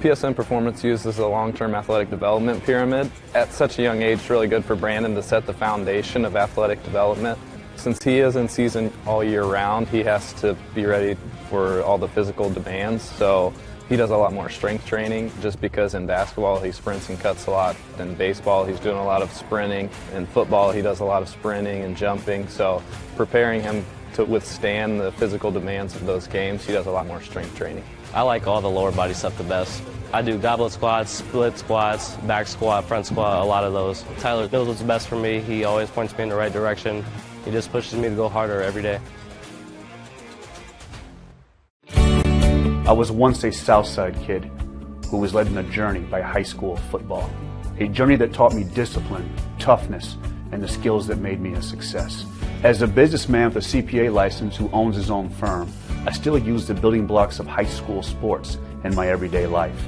PSN Performance uses a long-term athletic development pyramid. At such a young age, it's really good for Brandon to set the foundation of athletic development. Since he is in season all year round, he has to be ready for all the physical demands. So he does a lot more strength training, just because in basketball he sprints and cuts a lot. In baseball he's doing a lot of sprinting. In football he does a lot of sprinting and jumping. So preparing him to withstand the physical demands of those games, he does a lot more strength training. I like all the lower body stuff the best. I do goblet squats, split squats, back squat, front squat, a lot of those. Tyler knows what's best for me. He always points me in the right direction. He just pushes me to go harder every day. I was once a Southside kid who was led on a journey by high school football. A journey that taught me discipline, toughness, and the skills that made me a success. As a businessman with a CPA license who owns his own firm, I still use the building blocks of high school sports in my everyday life.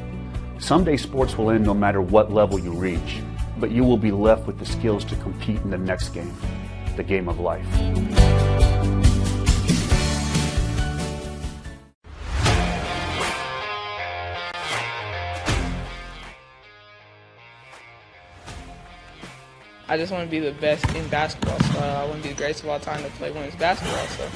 Someday sports will end no matter what level you reach, but you will be left with the skills to compete in the next game, the game of life. I just want to be the best in basketball. So I want to be the greatest of all time to play women's basketball. So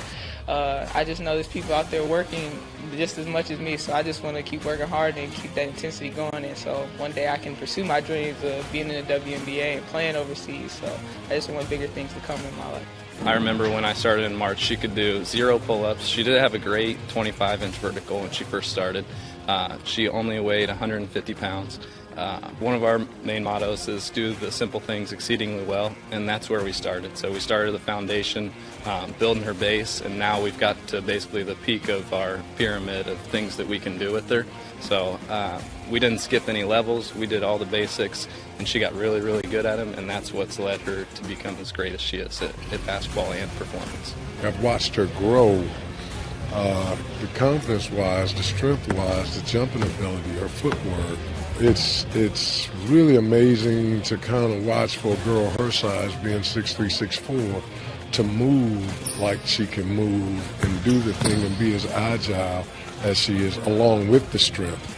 I just know there's people out there working just as much as me. So I just want to keep working hard and keep that intensity going. And so one day I can pursue my dreams of being in the WNBA and playing overseas. So I just want bigger things to come in my life. I remember when I started in March, she could do 0 pull-ups. She did have a great 25-inch vertical when she first started. She only weighed 150 pounds. One of our main mottos is do the simple things exceedingly well, and that's where we started. So we started the foundation, building her base, and now we've got to basically the peak of our pyramid of things that we can do with her. So we didn't skip any levels. We did all the basics, and she got really, really good at them, and that's what's led her to become as great as she is at basketball and performance. I've watched her grow, the confidence-wise, the strength-wise, the jumping ability, her footwork. It's really amazing to kind of watch for a girl her size, being 6'3", 6'4", to move like she can move and do the thing and be as agile as she is, along with the strength.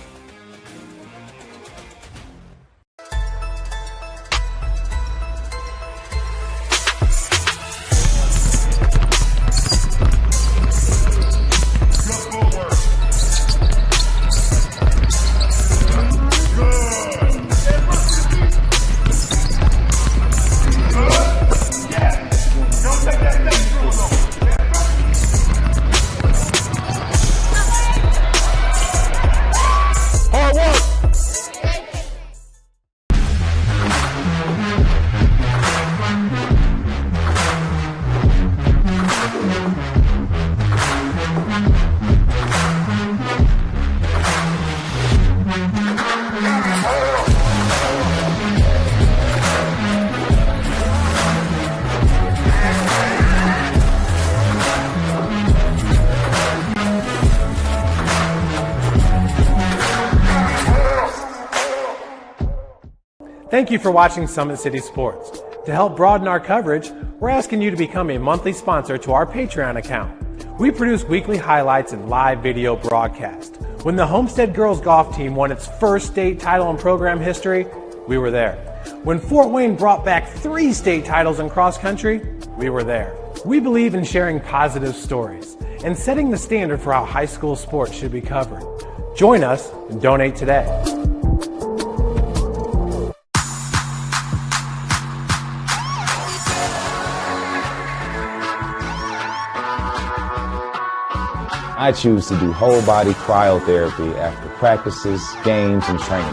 Thank you for watching Summit City Sports. To help broaden our coverage, we're asking you to become a monthly sponsor to our Patreon account. We produce weekly highlights and live video broadcast. When the Homestead girls golf team won its first state title in program history, we were there. When Fort Wayne brought back 3 state titles in cross country, we were there. We believe in sharing positive stories and setting the standard for how high school sports should be covered. Join us and donate today. I choose to do whole body cryotherapy after practices, games, and training.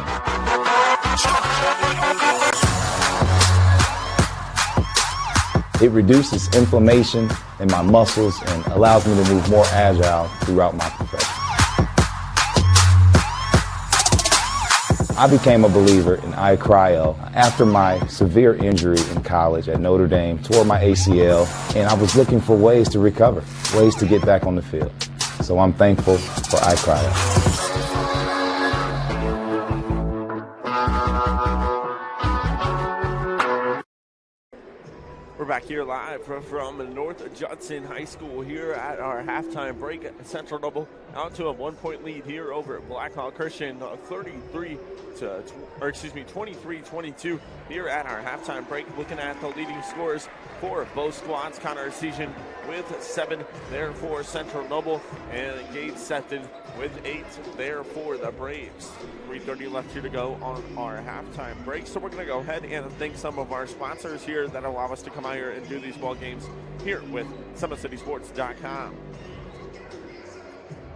It reduces inflammation in my muscles and allows me to move more agile throughout my profession. I became a believer in iCryo after my severe injury in college at Notre Dame, tore my ACL, and I was looking for ways to recover, ways to get back on the field. So I'm thankful for iCryo. We're back here live from North Judson High School here at our halftime break. Central Noble out to a 1-point lead here over at Blackhawk Christian, 23-22 here at our halftime break. Looking at the leading scores for both squads. Connor Season with 7 there for Central Noble, and Gage Sefton with 8 there for the Braves. 3:30 left here to go on our halftime break. So we're going to go ahead and thank some of our sponsors here that allow us to come out here and do these ball games here with SummitCitySports.com.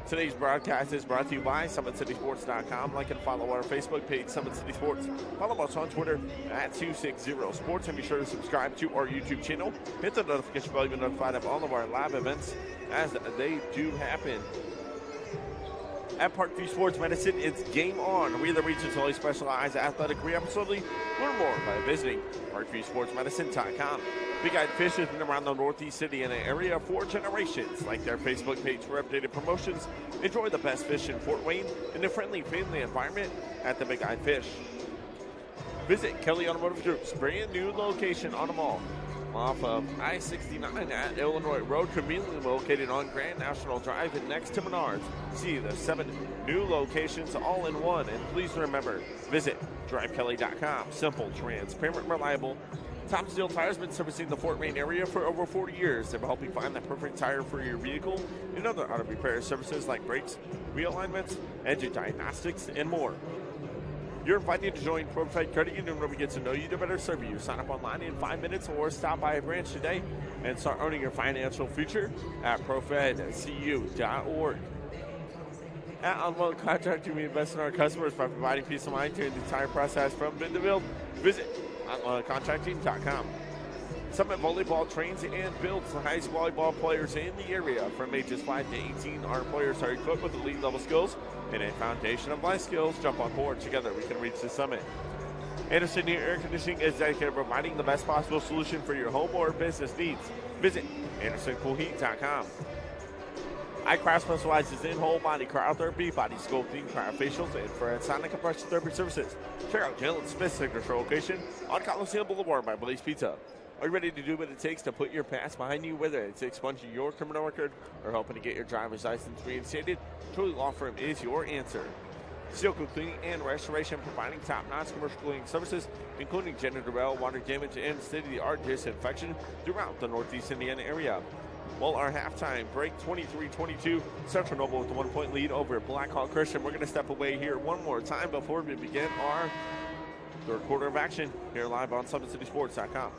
Today's broadcast is brought to you by SummitCitySports.com. Like and follow our Facebook page, Summit City Sports. Follow us on Twitter at 260sports, and be sure to subscribe to our YouTube channel. Hit the notification bell to be notified of all of our live events as they do happen. At Parkview Sports Medicine, it's game on. We are the region's only specialized athletic rehab facility. Learn more by visiting ParkviewSportsMedicine.com. Big Eyed Fish has been around the Northeast Indiana area for generations. Like their Facebook page for updated promotions. Enjoy the best fish in Fort Wayne in a friendly family environment at the Big Eyed Fish. Visit Kelly Automotive Group's brand new location on the mall off of I-69 at Illinois Road, conveniently located on Grand National Drive and next to Menards. See the 7 new locations all in one. And please remember, visit DriveKelly.com. Simple, transparent, reliable. Top Steel Tires been servicing the Fort Wayne area for over 40 years. They've helped you find that perfect tire for your vehicle and other auto repair services like brakes, realignments, engine diagnostics, and more. You're invited to join ProFed Credit Union, where we get to know you to better serve you. Sign up online in 5 minutes or stop by a branch today and start earning your financial future at ProFedCU.org. At Unload Contracting, we invest in our customers by providing peace of mind during the entire process from bid to build. Visit UnloadContracting.com. Summit Volleyball trains and builds the highest volleyball players in the area. From ages 5 to 18, our players are equipped with elite level skills and a foundation of life skills. Jump on board. Together we can reach the summit. Anderson Air Conditioning is dedicated to providing the best possible solution for your home or business needs. Visit AndersonCoolHeat.com. iCraft specializes in whole body cryotherapy, body sculpting, cryofacials, and infrared compression therapy services. Check out Jalen Smith's signature location on Coliseum Boulevard by Blaze Pizza. Are you ready to do what it takes to put your past behind you, whether it's expunging your criminal record or helping to get your driver's license reinstated? Truly Law Firm is your answer. Seal Coat Cleaning and Restoration, providing top-notch commercial cleaning services, including gender derail, water damage, and state-of-the-art disinfection throughout the Northeast Indiana area. Well, our halftime break, 23-22, Central Noble with a 1-point lead over Blackhawk Christian. We're going to step away here one more time before we begin our third quarter of action here live on SummitCitySports.com.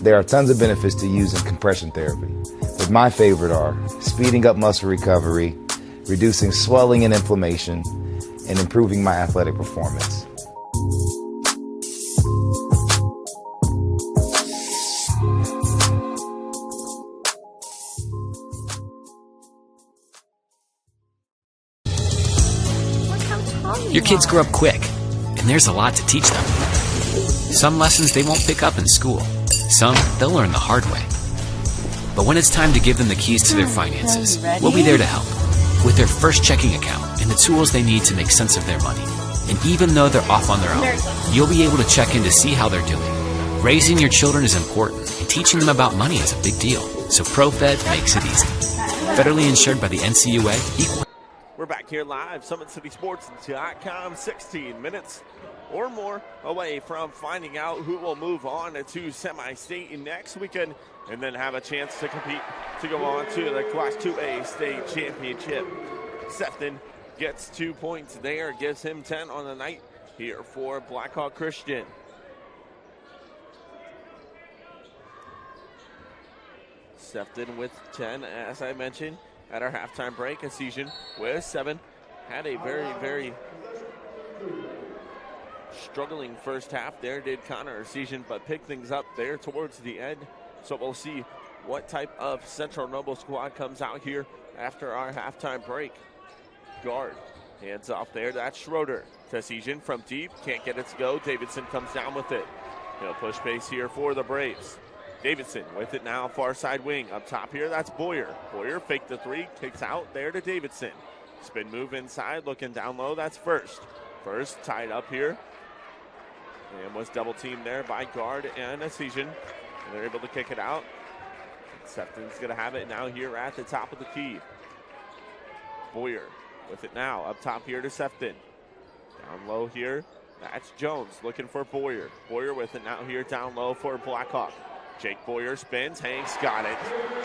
There are tons of benefits to using compression therapy, but my favorite are speeding up muscle recovery, reducing swelling and inflammation, and improving my athletic performance. Your kids grow up quick, and there's a lot to teach them. Some lessons they won't pick up in school. Some they'll learn the hard way. But when it's time to give them the keys to their finances, we'll be there to help with their first checking account and the tools they need to make sense of their money. And even though they're off on their own, you'll be able to check in to see how they're doing. Raising your children is important, and teaching them about money is a big deal. So ProFed makes it easy. Federally insured by the NCUA. Equal. We're back here live, SummitCitySports.com, 16 minutes or more away from finding out who will move on to semi-state next weekend and then have a chance to compete to go on to the Class 2A state championship. Sefton gets 2 points there, gives him 10 on the night here for Blackhawk Christian. Sefton with 10, as I mentioned, at our halftime break. Season with 7. Had a very, very struggling first half there, did Connor Season, but picked things up there towards the end. So we'll see what type of Central Noble squad comes out here after our halftime break. Guard hands off there. That's Schroeder to Season from deep. Can't get it to go. Davidson comes down with it. He'll push pace here for the Braves. Davidson with it now, far side wing. Up top here, that's Boyer. Boyer faked the three, kicks out there to Davidson. Spin move inside, looking down low. That's First. First tied up here. And was double teamed there by guard and Asian. And they're able to kick it out. Sefton's going to have it now here at the top of the key. Boyer with it now. Up top here to Sefton. Down low here. That's Jones looking for Boyer. Boyer with it now here down low for Blackhawk. Jake Boyer spins. Hanks got it.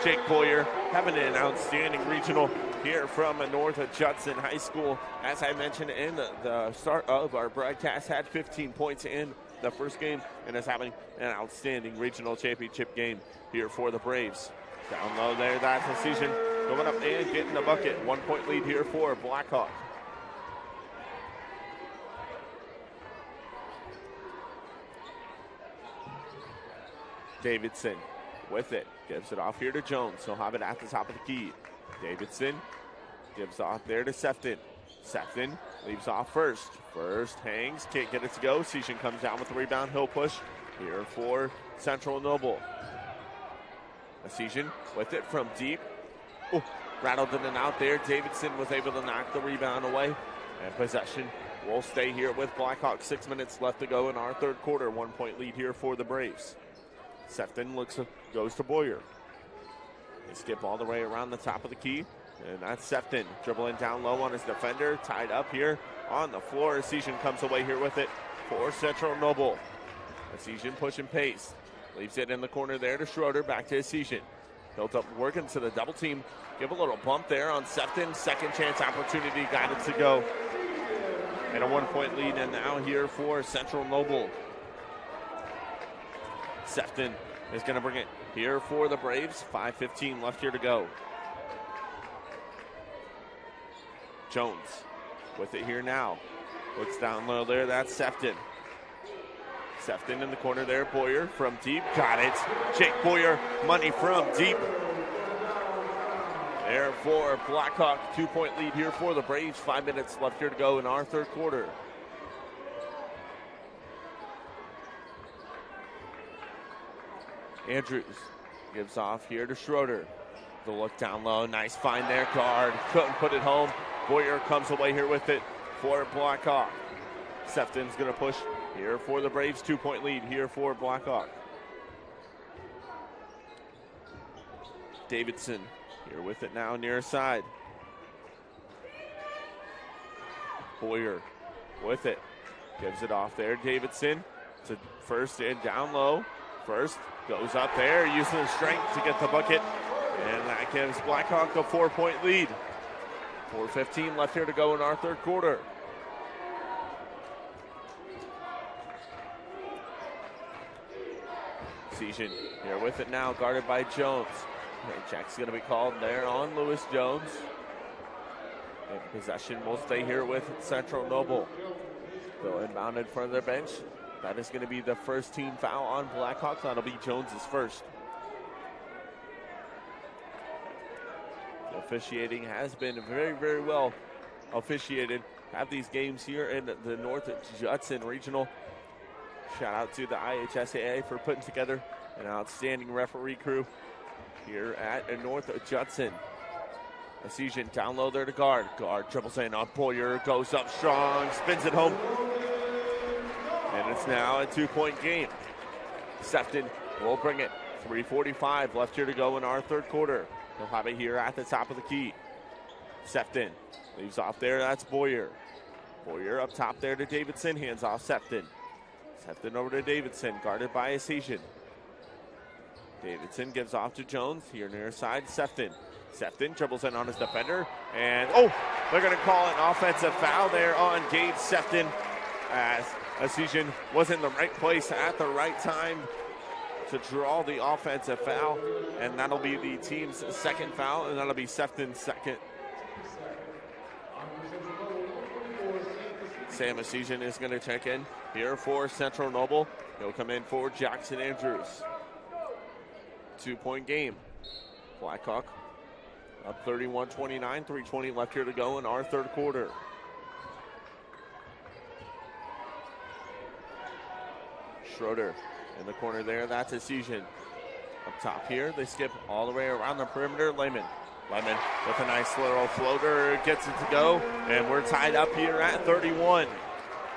Jake Boyer having an outstanding regional here from North Judson High School. As I mentioned in the start of our broadcast, had 15 points in the first game and is having an outstanding regional championship game here for the Braves. Down low there, that's the season going up and getting the bucket. 1 point lead here for Blackhawk. Davidson with it, gives it off here to Jones. He'll have it at the top of the key. Davidson gives off there to Sefton. Sefton leaves off First. First hangs, can't get it to go. Season comes down with the rebound. He'll push here for Central Noble. Season with it from deep. Ooh, rattled in and out there. Davidson was able to knock the rebound away. And possession will stay here with Blackhawk. 6 minutes left to go in our third quarter. 1 point lead here for the Braves. Sefton goes to Boyer. They skip all the way around the top of the key. And that's Sefton dribbling down low on his defender. Tied up here on the floor. Asian comes away here with it for Central Noble. Asian pushing pace. Leaves it in the corner there to Schroeder. Back to Asian. Built up working to the double team. Give a little bump there on Sefton. Second chance opportunity. Got it to go. And a 1 point lead and now here for Central Noble. Sefton is going to bring it here for the Braves. 5:15 left here to go. Jones with it here now. Looks down low there. That's Sefton. Sefton in the corner there. Boyer from deep. Got it. Jake Boyer, money from deep. There for Blackhawk. 2 point lead here for the Braves. 5 minutes left here to go in our third quarter. Andrews gives off here to Schroeder. The look down low. Nice find there. Guard couldn't put it home. Boyer comes away here with it for Blackhawk. Sefton's going to push here for the Braves. 2 point lead here for Blackhawk. Davidson here with it now near side. Boyer with it. Gives it off there. Davidson to First and down low. First goes up there, using his strength to get the bucket. And that gives Blackhawk a 4 point lead. 4:15 left here to go in our third quarter. Season here with it now, guarded by Jones. And check's going to be called there on Lewis Jones. And possession will stay here with Central Noble. They'll inbound in front of their bench. That is going to be the first team foul on Blackhawks. That'll be Jones's first. The officiating has been very, very well officiated. Have these games here in the North Judson Regional. Shout out to the IHSAA for putting together an outstanding referee crew here at North Judson. Asian down low there to guard. Guard dribbles in on Boyer, goes up strong, spins it home. And it's now a 2 point game. Sefton will bring it. 3:45 left here to go in our third quarter. He'll have it here at the top of the key. Sefton leaves off there. That's Boyer. Boyer up top there to Davidson. Hands off Sefton. Sefton over to Davidson, guarded by Asian. Davidson gives off to Jones. Here near side, Sefton. Sefton dribbles in on his defender. And, they're going to call an offensive foul there on Gage Sefton as Asian was in the right place at the right time to draw the offensive foul. And that'll be the team's second foul, and that'll be Sefton's second. Sam Asian is going to check in here for Central Noble. He'll come in for Jackson Andrews. 2 point game. Blackhawk up 31-29, 3:20 left here to go in our third quarter. Schroeder in the corner there. That's Asian. Up top here, they skip all the way around the perimeter. Lehman Lemon with a nice little floater, gets it to go, and we're tied up here at 31.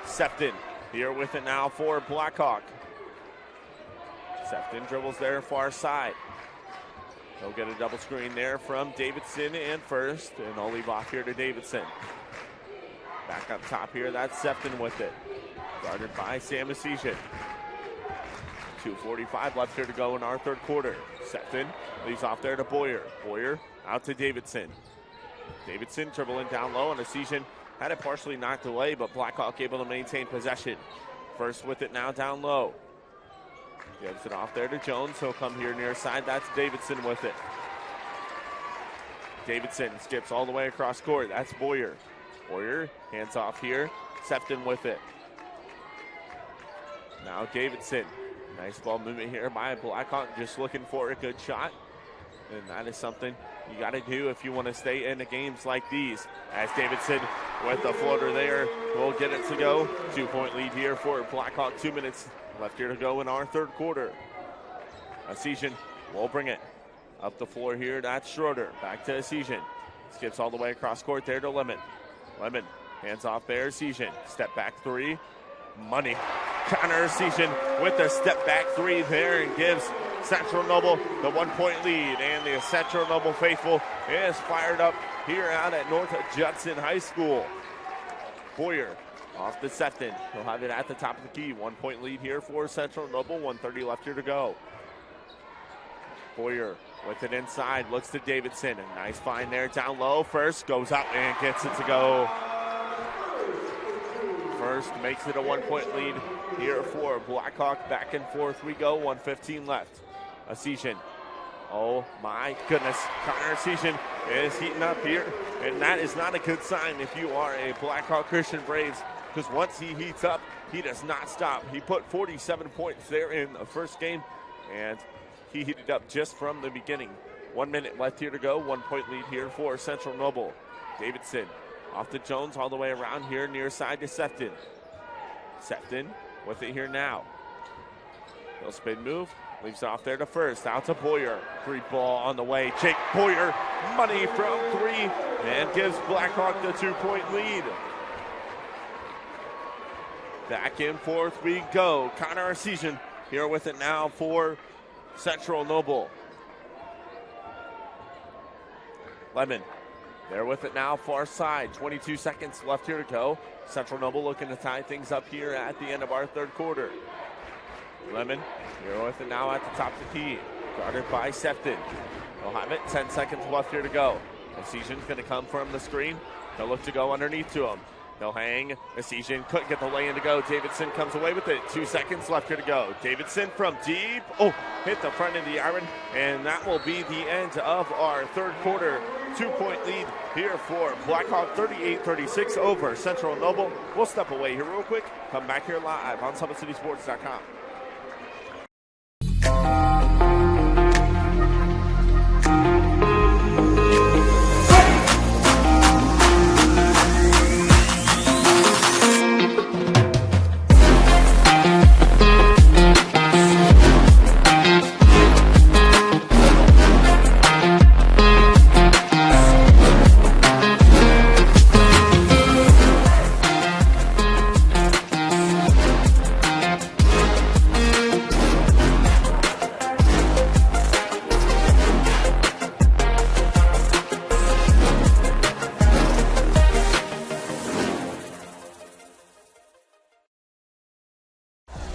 Sefton here with it now for Blackhawk. Sefton dribbles there far side. They'll get a double screen there from Davidson and first, and they'll leave off here to Davidson. Back up top here, that's Sefton with it. Guarded by Sam Asesian. 2:45 left here to go in our third quarter. Sefton leaves off there to Boyer. Boyer out to Davidson. Davidson dribbling down low, and Asesian had it partially knocked away, but Blackhawk able to maintain possession. First with it now down low. Gives it off there to Jones. He'll come here near side. That's Davidson with it. Davidson skips all the way across court. That's Boyer. Boyer hands off here. Sefton with it. Now Davidson. Nice ball movement here by Blackhawk, just looking for a good shot. And that is something you got to do if you want to stay in the games like these. As Davidson with the floater there will get it to go. 2-point lead here for Blackhawk. 2 minutes left here to go in our third quarter. Asesian will bring it up the floor here. That's Schroeder. Back to Asesian. Skips all the way across court there to Lemon. Lemon hands off there. Asesian. Step back three. Money. Connor Asesian with the step back three there and gives Central Noble the 1-point lead. And the Central Noble faithful is fired up here out at North Judson High School. Boyer off to Sefton. He'll have it at the top of the key. 1-point lead here for Central Noble. 1:30 left here to go. Boyer with it inside. Looks to Davidson. A nice find there down low. First goes up and gets it to go. First makes it a 1-point lead here for Blackhawk. Back and forth we go. 1:15 left. Asesian. Oh my goodness. Connor Asesian is heating up here. And that is not a good sign if you are a Blackhawk Christian Braves, because once he heats up, he does not stop. He put 47 points there in the first game, and he heated up just from the beginning. 1 minute left here to go. 1-point lead here for Central Noble. Davidson off to Jones all the way around here near side to Sefton. Sefton with it here now. He'll spin move. Leaves off there to first. Out to Boyer. Free ball on the way. Jake Boyer. Money from three. And gives Blackhawk the 2-point lead. Back and forth we go. Connor Asesian here with it now for Central Noble. Lemon there with it now, far side. 22 seconds left here to go. Central Noble looking to tie things up here at the end of our third quarter. Lemon here with it now at the top of the key. Guarded by Sefton. They'll have it. 10 seconds left here to go. Asesian's going to come from the screen. They'll look to go underneath to him. They'll hang. Asesian couldn't get the lay-in to go. Davidson comes away with it. 2 seconds left here to go. Davidson from deep. Oh, hit the front of the iron. And that will be the end of our third quarter. 2-point lead here for Blackhawk. 38-36 over Central Noble. We'll step away here real quick. Come back here live on SummitCitySports.com.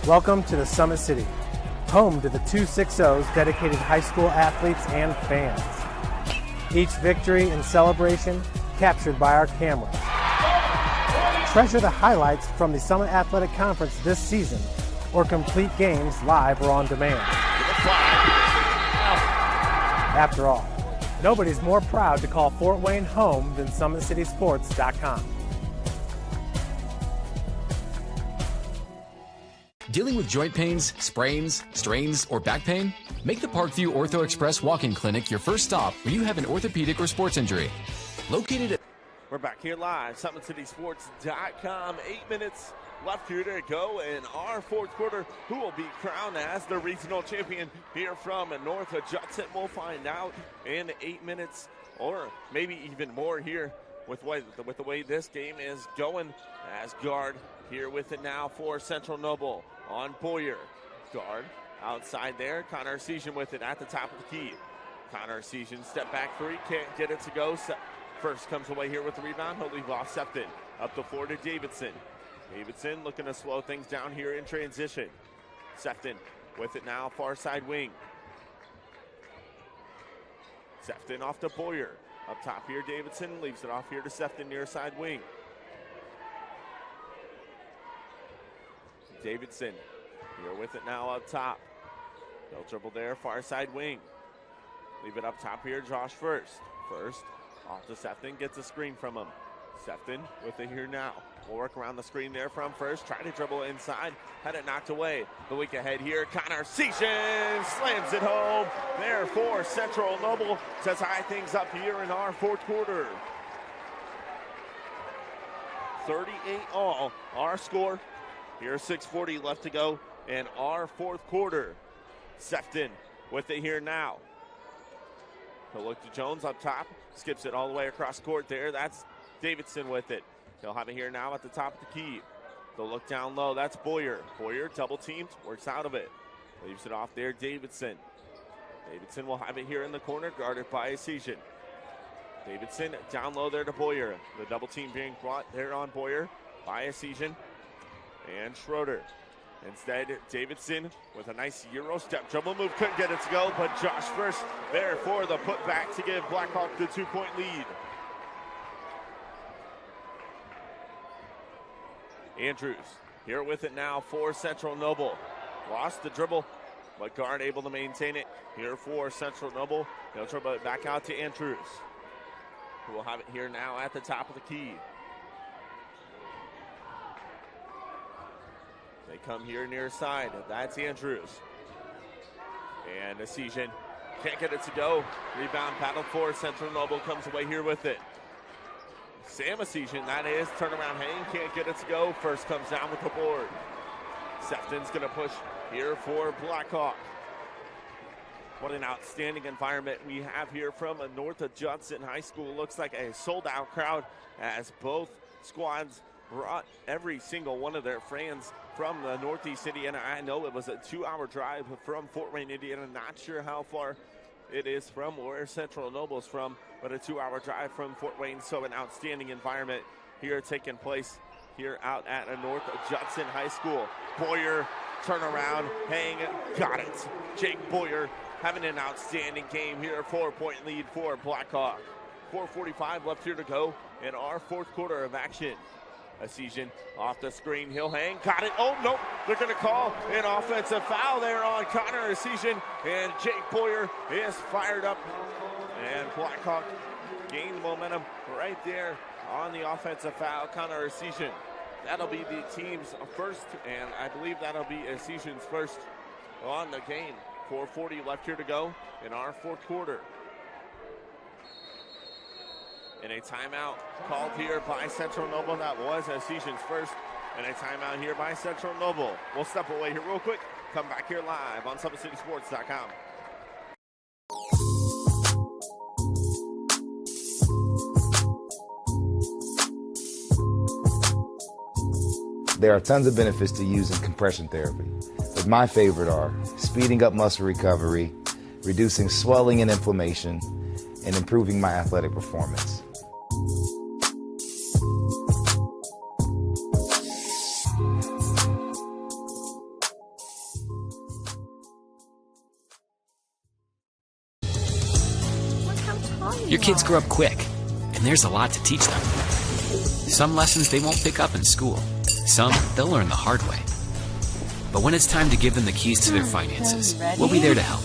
Welcome to the Summit City, home to the 260's dedicated high school athletes and fans. Each victory and celebration captured by our cameras. Treasure the highlights from the Summit Athletic Conference this season, or complete games live or on demand. After all, nobody's more proud to call Fort Wayne home than SummitCitySports.com. Dealing with joint pains, sprains, strains, or back pain? Make the Parkview Ortho Express walk-in clinic your first stop when you have an orthopedic or sports injury. Located at... We're back here live, SummitCitySports.com. 8 minutes left here to go in our fourth quarter. Who will be crowned as the regional champion here from North Judson? We'll find out in 8 minutes or maybe even more here with the way this game is going. As guard here with it now for Central Noble on Boyer. Guard outside there. Connor Arcesian with it at the top of the key. Connor Arcesian step back three, can't get it to go. First comes away here with the rebound. He'll leave off Sefton. Up the floor to Davidson. Davidson looking to slow things down here in transition. Sefton with it now, far side wing. Sefton off to Boyer. Up top here, Davidson leaves it off here to Sefton near side wing. Davidson here with it now up top. He'll dribble there, far side wing. Leave it up top here, Josh First. First off to Sefton, gets a screen from him. Sefton with it here now. We'll work around the screen there from First. Try to dribble inside. Had it knocked away. The week ahead here. Connor Arcesian slams it home. There for Central Noble to tie things up here in our fourth quarter. 38 all. Our score. Here's 6:40 left to go in our fourth quarter. Sefton with it here now. He'll look to Jones up top. Skips it all the way across court there. That's Davidson with it. He'll have it here now at the top of the key. They'll look down low. That's Boyer. Boyer double teamed, works out of it. Leaves it off there, Davidson. Davidson will have it here in the corner, guarded by Arcesian. Davidson down low there to Boyer. The double team being brought there on Boyer by Arcesian and Schroeder. Instead, Davidson with a nice Euro step dribble move. Couldn't get it to go, but Josh First there for the putback to give Blackhawk the 2-point lead. Andrews here with it now for Central Noble. Lost the dribble, but guard able to maintain it here for Central Noble. He'll dribble it back out to Andrews, who will have it here now at the top of the key. They come here near side. That's Andrews. And Arcesian can't get it to go. Rebound paddle for Central Noble, comes away here with it. Sam Arcesian, that is, turnaround hang, can't get it to go. First comes down with the board. Sefton's gonna push here for Blackhawk. What an outstanding environment we have here from north of Judson High School. Looks like a sold-out crowd as both squads brought every single one of their fans from the Northeast Indiana. I know it was a 2-hour drive from Fort Wayne, Indiana. Not sure how far it is from where Central Noble's from, but a 2-hour drive from Fort Wayne. So an outstanding environment here taking place here out at a North Judson High School. Boyer, turnaround, hang, got it. Jake Boyer having an outstanding game here. 4-point lead for Blackhawk. 4:45 left here to go in our fourth quarter of action. Arcesian off the screen, he'll hang, got it, oh no, they're gonna call an offensive foul there on Connor Arcesian, and Jake Boyer is fired up, and Blackhawk gained momentum right there on the offensive foul. Connor Arcesian, that'll be the team's first, and I believe that'll be Arcesian's first on the game. 4:40 left here to go in our fourth quarter. And a timeout called here by Central Noble. That was Arcesian's first. And a timeout here by Central Noble. We'll step away here real quick. Come back here live on SummitCitySports.com. There are tons of benefits to using compression therapy, but my favorite are speeding up muscle recovery, reducing swelling and inflammation, and improving my athletic performance. Your kids grow up quick, and there's a lot to teach them. Some lessons they won't pick up in school. Some they'll learn the hard way. But when it's time to give them the keys to their finances, we'll be there to help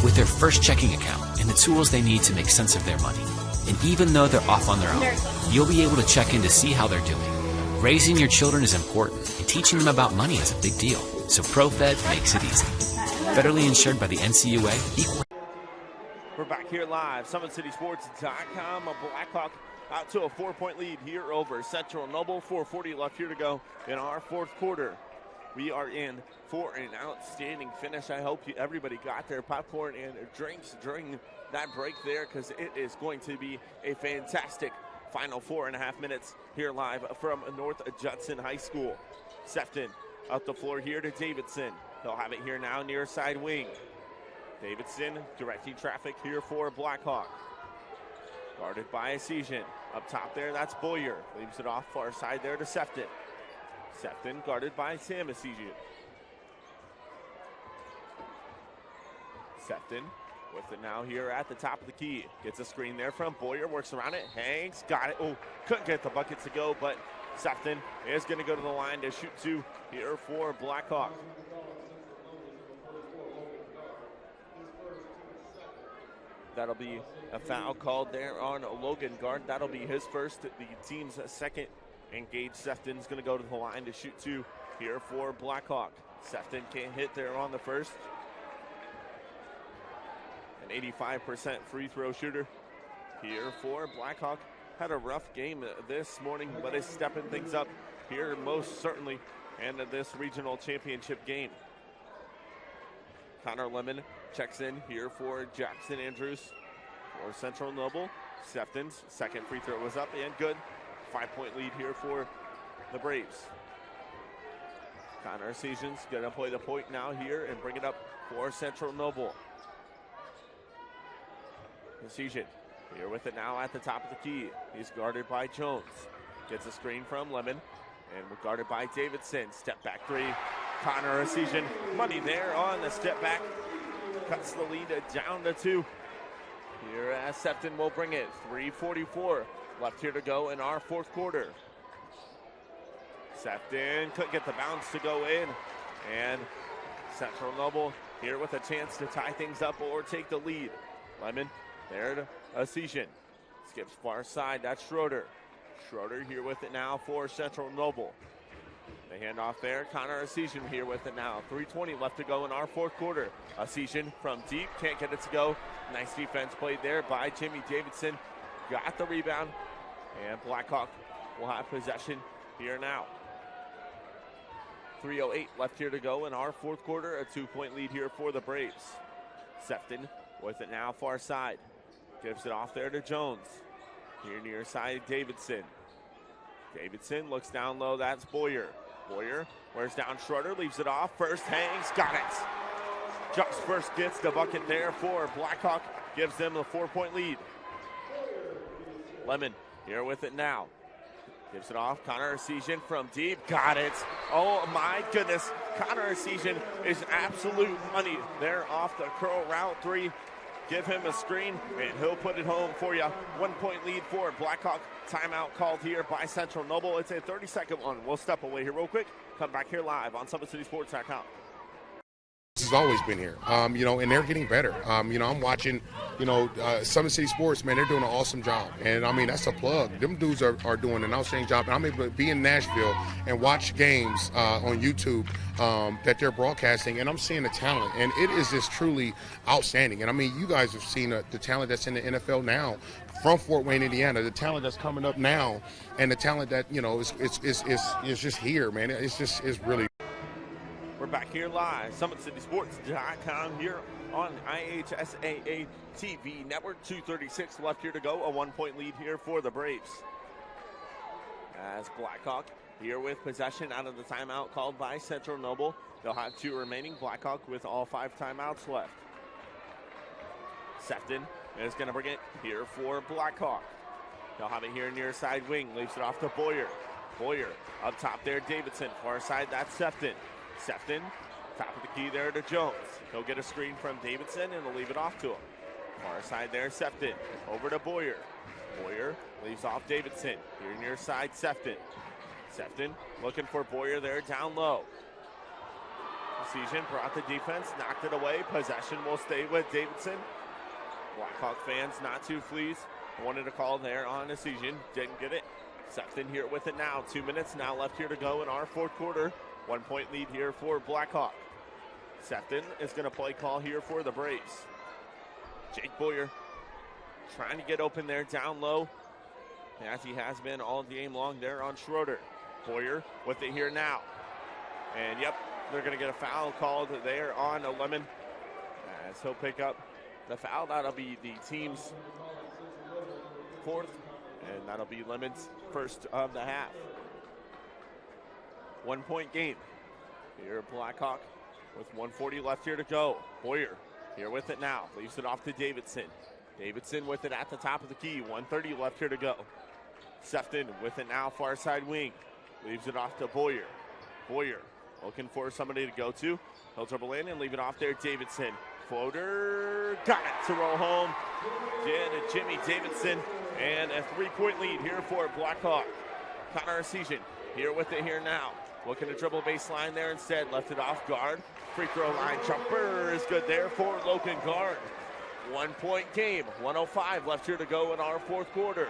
with their first checking account and the tools they need to make sense of their money. And even though they're off on their own, you'll be able to check in to see how they're doing. Raising your children is important, and teaching them about money is a big deal. So ProFed makes it easy. Federally insured by the NCUA. Equal. We're back here live, SummitCitySports.com. Blackhawk out to a 4-point lead here over Central Noble. 4:40 left here to go in our fourth quarter. we are in for an outstanding finish. I hope everybody got their popcorn and drinks during that break there, because it is going to be a fantastic final 4.5 minutes here live from North Judson High School. Sefton up the floor here to Davidson. He'll have it here now near side wing. Davidson directing traffic here for Blackhawk. Guarded by Asian. Up top there, that's Boyer. Leaves it off far side there to Sefton. Sefton guarded by Sam Asian. Sefton with it now here at the top of the key. Gets a screen there from Boyer, works around it, hangs, got it. Oh, couldn't get the bucket to go, but Sefton is going to go to the line to shoot two here for Blackhawk. That'll be a foul called there on Logan Guard. That'll be his first, the team's second. And Gage Sefton's going to go to the line to shoot two here for Blackhawk. Sefton can't hit there on the first. An 85% free throw shooter here for Blackhawk. Had a rough game this morning, but is stepping things up here most certainly in this regional championship game. Connor Lemon checks in here for Jackson Andrews for Central Noble. Sefton's second free throw was up and good. 5-point lead here for the Braves. Connor Asian's going to play the point now here and bring it up for Central Noble. Asian here with it now at the top of the key. He's guarded by Jones. Gets a screen from Lemon and guarded by Davidson. Step back three. Connor Asian, money there on the step back. Cuts the lead down to 2. Here as Sefton will bring it. 3:44 left here to go in our fourth quarter. Sefton couldn't get the bounce to go in. And Central Noble here with a chance to tie things up or take the lead. Lemon there to Asian. Skips far side, that's Schroeder. Schroeder here with it now for Central Noble. The handoff there, Connor Asian here with it now. 3:20 left to go in our fourth quarter. Asian from deep, can't get it to go. Nice defense played there by Jimmy Davidson. Got the rebound, and Blackhawk will have possession here now. 3:08 left here to go in our fourth quarter. A 2-point lead here for the Braves. Sefton with it now far side. Gives it off there to Jones. Here near side, Davidson. Davidson looks down low, that's Boyer. Boyer wears down Schroeder, leaves it off. First hangs, got it. Just first gets the bucket there for Blackhawk. Gives them the 4-point lead. Lemon here with it now. Gives it off. Connor Asian from deep. Got it. Oh, my goodness. Connor Asian is absolute money there off the curl route 3. Give him a screen, and he'll put it home for you. 1-point lead for Blackhawk. Timeout called here by Central Noble. It's a 30-second one. We'll step away here real quick. Come back here live on SummitCitySports.com. This has always been here, and they're getting better. I'm watching, Summit City Sports, man, they're doing an awesome job. And, that's a plug. Them dudes are doing an outstanding job. And I'm able to be in Nashville and watch games on YouTube that they're broadcasting, and I'm seeing the talent. And it is just truly outstanding. And, you guys have seen the talent that's in the NFL now from Fort Wayne, Indiana, the talent that's coming up now, and the talent that, is just here, man. It's really. We're back here live, SummitCitySports.com here on IHSAA TV Network. 2:36 left here to go. A 1-point lead here for the Braves. As Blackhawk here with possession out of the timeout called by Central Noble. They'll have 2 remaining. Blackhawk with all 5 timeouts left. Sefton is going to bring it here for Blackhawk. They'll have it here near side wing. Leaves it off to Boyer. Boyer up top there, Davidson. Far side, that's Sefton. Sefton, top of the key there to Jones. He'll get a screen from Davidson and he'll leave it off to him. Far side there, Sefton. Over to Boyer. Boyer leaves off Davidson. Here near side, Sefton. Sefton looking for Boyer there down low. Asian brought the defense, knocked it away. Possession will stay with Davidson. Blackhawk fans not too pleased. Wanted a call there on Asian, didn't get it. Sefton here with it now. 2 minutes now left here to go in our fourth quarter. 1-point lead here for Blackhawk. Sefton is going to play call here for the Braves. Jake Boyer trying to get open there down low, as he has been all game long there on Schroeder. Boyer with it here now. And yep, they're going to get a foul called there on Lemon. As he'll pick up the foul. That'll be the team's fourth, and that'll be Lemon's first of the half. 1 point game. Here Blackhawk with 1:40 left here to go. Boyer here with it now. Leaves it off to Davidson. Davidson with it at the top of the key. 1:30 left here to go. Sefton with it now, far side wing. Leaves it off to Boyer. Boyer looking for somebody to go to. He'll dribble in and leave it off there. Davidson. Floater. Got it to roll home. Jimmy Davidson. And a 3-point lead here for Blackhawk. Connor Arcesian here with it here now. Looking to dribble baseline there instead. Left it off guard. Free throw line jumper is good there for Logan Guard. 1 point game. 1:05 left here to go in our fourth quarter.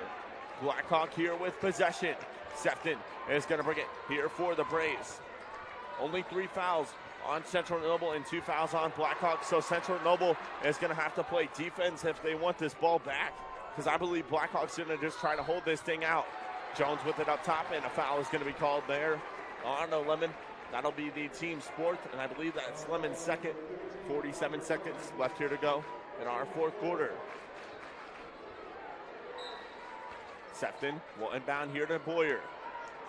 Blackhawk here with possession. Sefton is going to bring it here for the Braves. Only 3 fouls on Central Noble and 2 fouls on Blackhawk. So Central Noble is going to have to play defense if they want this ball back, because I believe Blackhawk's going to just try to hold this thing out. Jones with it up top, and a foul is going to be called there on Lemon. That'll be the team's fourth, and I believe that's Lemon's second. 47 seconds left here to go in our fourth quarter. Sefton will inbound here to Boyer.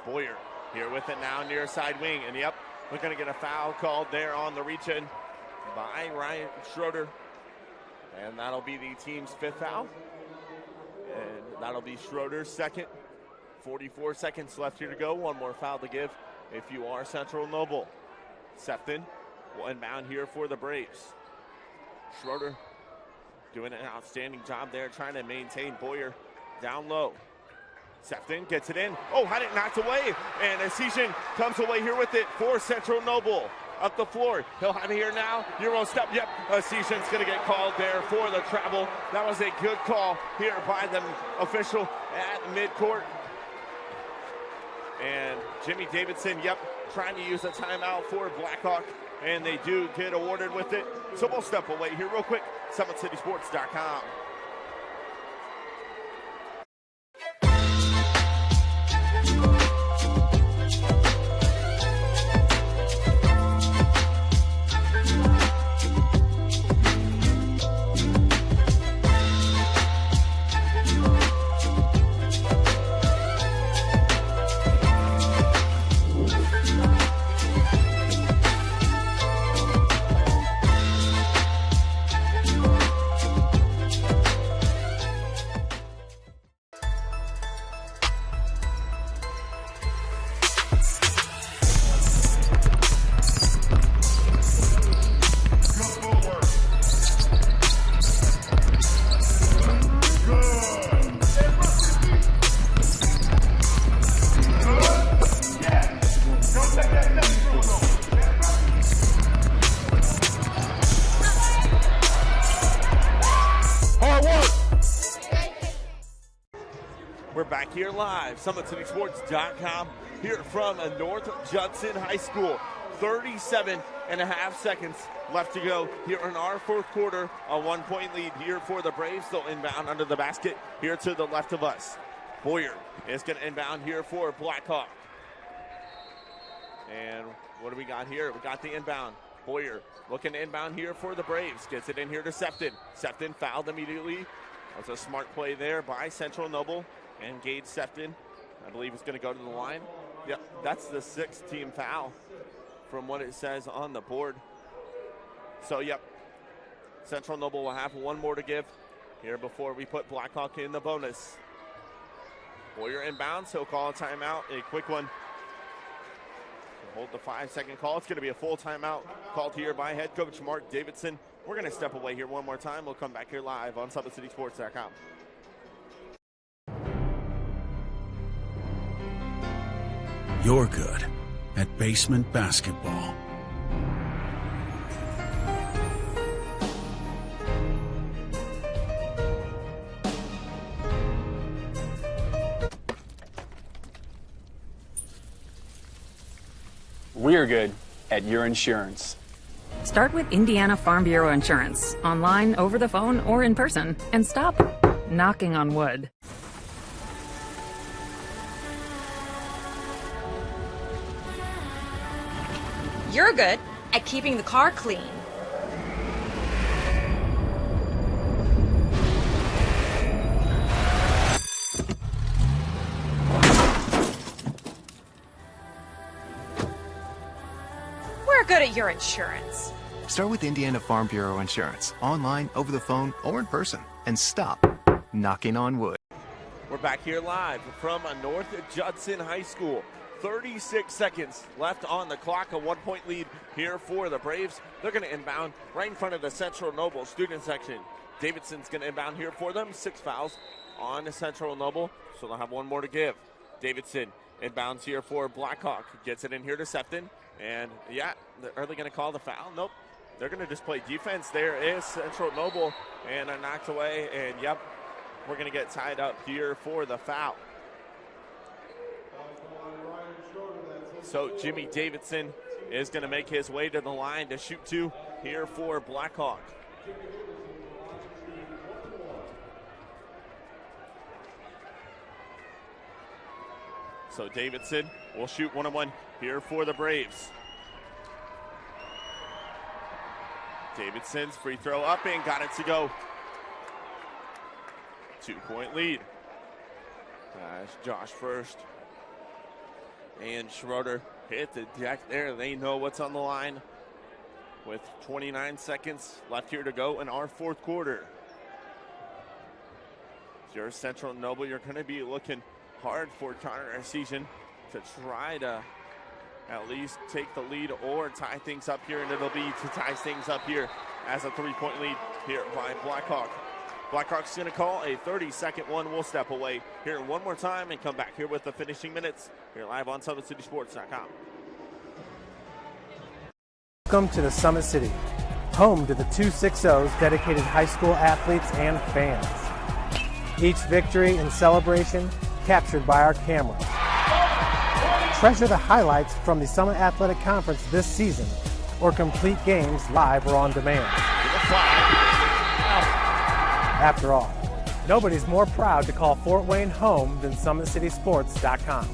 Boyer here with it now near side wing, and yep, we're going to get a foul called there on the reach-in by Ryan Schroeder. And that'll be the team's 5th foul. And that'll be Schroeder's second. 44 seconds left here to go. 1 more foul to give if you are Central Noble. Sefton will inbound here for the Braves. Schroeder doing an outstanding job there, trying to maintain Boyer down low. Sefton gets it in. Oh, had it knocked away. And Arcesian comes away here with it for Central Noble. Up the floor. He'll have it here now. Euro step. Yep. Arcesian's going to get called there for the travel. That was a good call here by the official at midcourt. And Jimmy Davidson, yep, trying to use a timeout for Blackhawk. And they do get awarded with it. So we'll step away here real quick. SummitCitySports.com. Here live, SummitCitySports.com, here from North Judson High School. 37 and a half seconds left to go here in our fourth quarter. A 1 point lead here for the Braves. They'll inbound under the basket here to the left of us. Boyer is going to inbound here for Blackhawk. And what do we got here? We got the inbound. Boyer looking to inbound here for the Braves. Gets it in here to Sefton. Sefton fouled immediately. That's a smart play there by Central Noble. And Gage Sefton, I believe, is going to go to the line. Yep, that's the 6th team foul from what it says on the board. So, yep, Central Noble will have 1 more to give here before we put Blackhawk in the bonus. Boyer inbounds, he'll call a timeout, a quick one. Hold the 5-second call. It's going to be a full timeout called here by head coach Mark Davidson. We're going to step away here one more time. We'll come back here live on SummitCitySports.com. You're good at basement basketball. We're good at your insurance. Start with Indiana Farm Bureau Insurance, online, over the phone, or in person, and stop knocking on wood. You're good at keeping the car clean. We're good at your insurance. Start with Indiana Farm Bureau Insurance, online, over the phone, or in person, and stop knocking on wood. We're back here live from North Judson High School. 36 seconds left on the clock, a 1-point lead here for the Braves. They're going to inbound right in front of the Central Noble student section. Davidson's going to inbound here for them. 6 fouls on the Central Noble, so they'll have one more to give. Davidson inbounds here for Blackhawk. Gets it in here to Sefton. And, yeah, are they going to call the foul? Nope. They're going to just play defense. There is Central Noble, and they're knocked away. And, yep, we're going to get tied up here for the foul. So Jimmy Davidson is going to make his way to the line to shoot 2 here for Blackhawk. So Davidson will shoot 1-on-1 here for the Braves. Davidson's free throw up and got it to go. 2-point lead. That's Josh first. And Schroeder hit the deck there. They know what's on the line with 29 seconds left here to go in our fourth quarter. If you're Central Noble, you're going to be looking hard for Connor Arcesian to try to at least take the lead or tie things up here, and it'll be to tie things up here as a 3-point lead here by Blackhawk. Blackhawk's going to call a 30-second one. We'll step away here one more time and come back here with the finishing minutes here live on SummitCitySports.com. Welcome to the Summit City, home to the 260's dedicated high school athletes and fans. Each victory and celebration captured by our camera. Treasure the highlights from the Summit Athletic Conference this season, or complete games live or on demand. After all, nobody's more proud to call Fort Wayne home than SummitCitySports.com.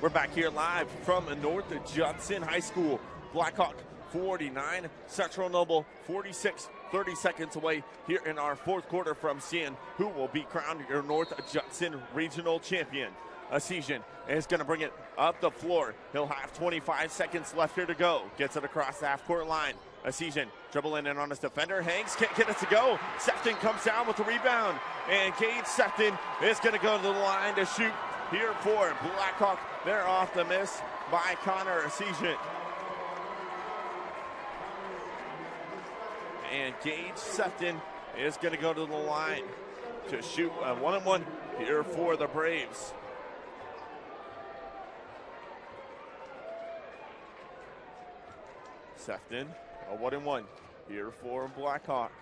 We're back here live from North Judson High School. Blackhawk 49, Central Noble 46. 30 seconds away here in our fourth quarter from seeing who will be crowned your North Judson Regional Champion. Arcesian is going to bring it up the floor. He'll have 25 seconds left here to go. Gets it across the half-court line. Arcesian dribbling in on his defender. Hangs, can't get it to go. Sefton comes down with the rebound. And Gage Sefton is going to go to the line to shoot here for Blackhawk. They're off the miss by Connor Arcesian. And Gage Sefton is going to go to the line to shoot a 1-on-1 here for the Braves. Sefton, a 1-on-1 here for Blackhawk.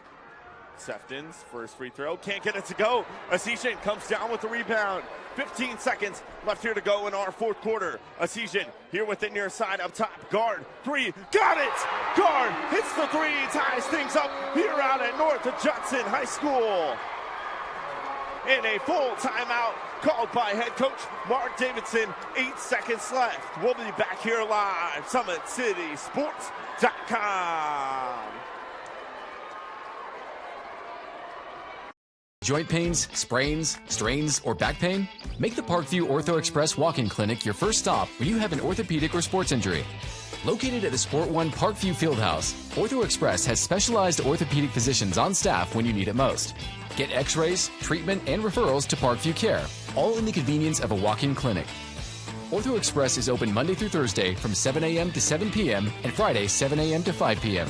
Sefton's first free throw, can't get it to go. Arcesian comes down with the rebound. 15 seconds left here to go in our fourth quarter. Arcesian here with the near side up top. Guard, 3, got it! Guard hits the 3, ties things up here out at North Judson High School. And a full timeout called by head coach Mark Davidson. 8 seconds left. We'll be back here live, SummitCitySports.com. Joint pains, sprains, strains, or back pain? Make the Parkview Ortho Express walk-in clinic your first stop when you have an orthopedic or sports injury. Located at the Sport One Parkview Fieldhouse, Ortho Express has specialized orthopedic physicians on staff when you need it most. Get x-rays, treatment, and referrals to Parkview Care, all in the convenience of a walk-in clinic. Ortho Express is open Monday through Thursday from 7 a.m. to 7 p.m. and Friday 7 a.m. to 5 p.m.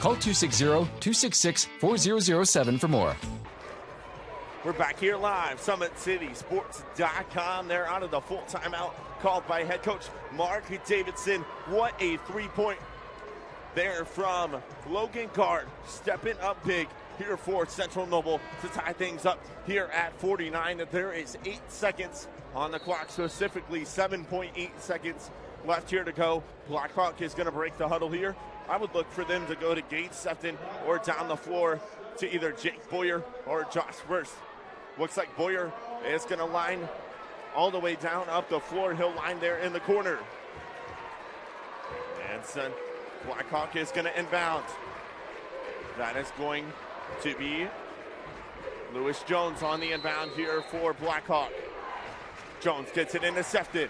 Call 260-266-4007 for more. We're back here live, SummitCitySports.com. They're out of the full timeout called by head coach Mark Davidson. What a 3-point there from Logan Guard, stepping up big here for Central Noble to tie things up here at 49. There is 8 seconds on the clock, specifically 7.8 seconds left here to go. Blackhawk is going to break the huddle here. I would look for them to go to Gage Sefton or down the floor to either Jake Boyer or Josh First. Looks like Boyer is going to line all the way down up the floor. He'll line there in the corner. And so Blackhawk is going to inbound. That is going to be Lewis Jones on the inbound here for Blackhawk. Jones gets it into Sefton.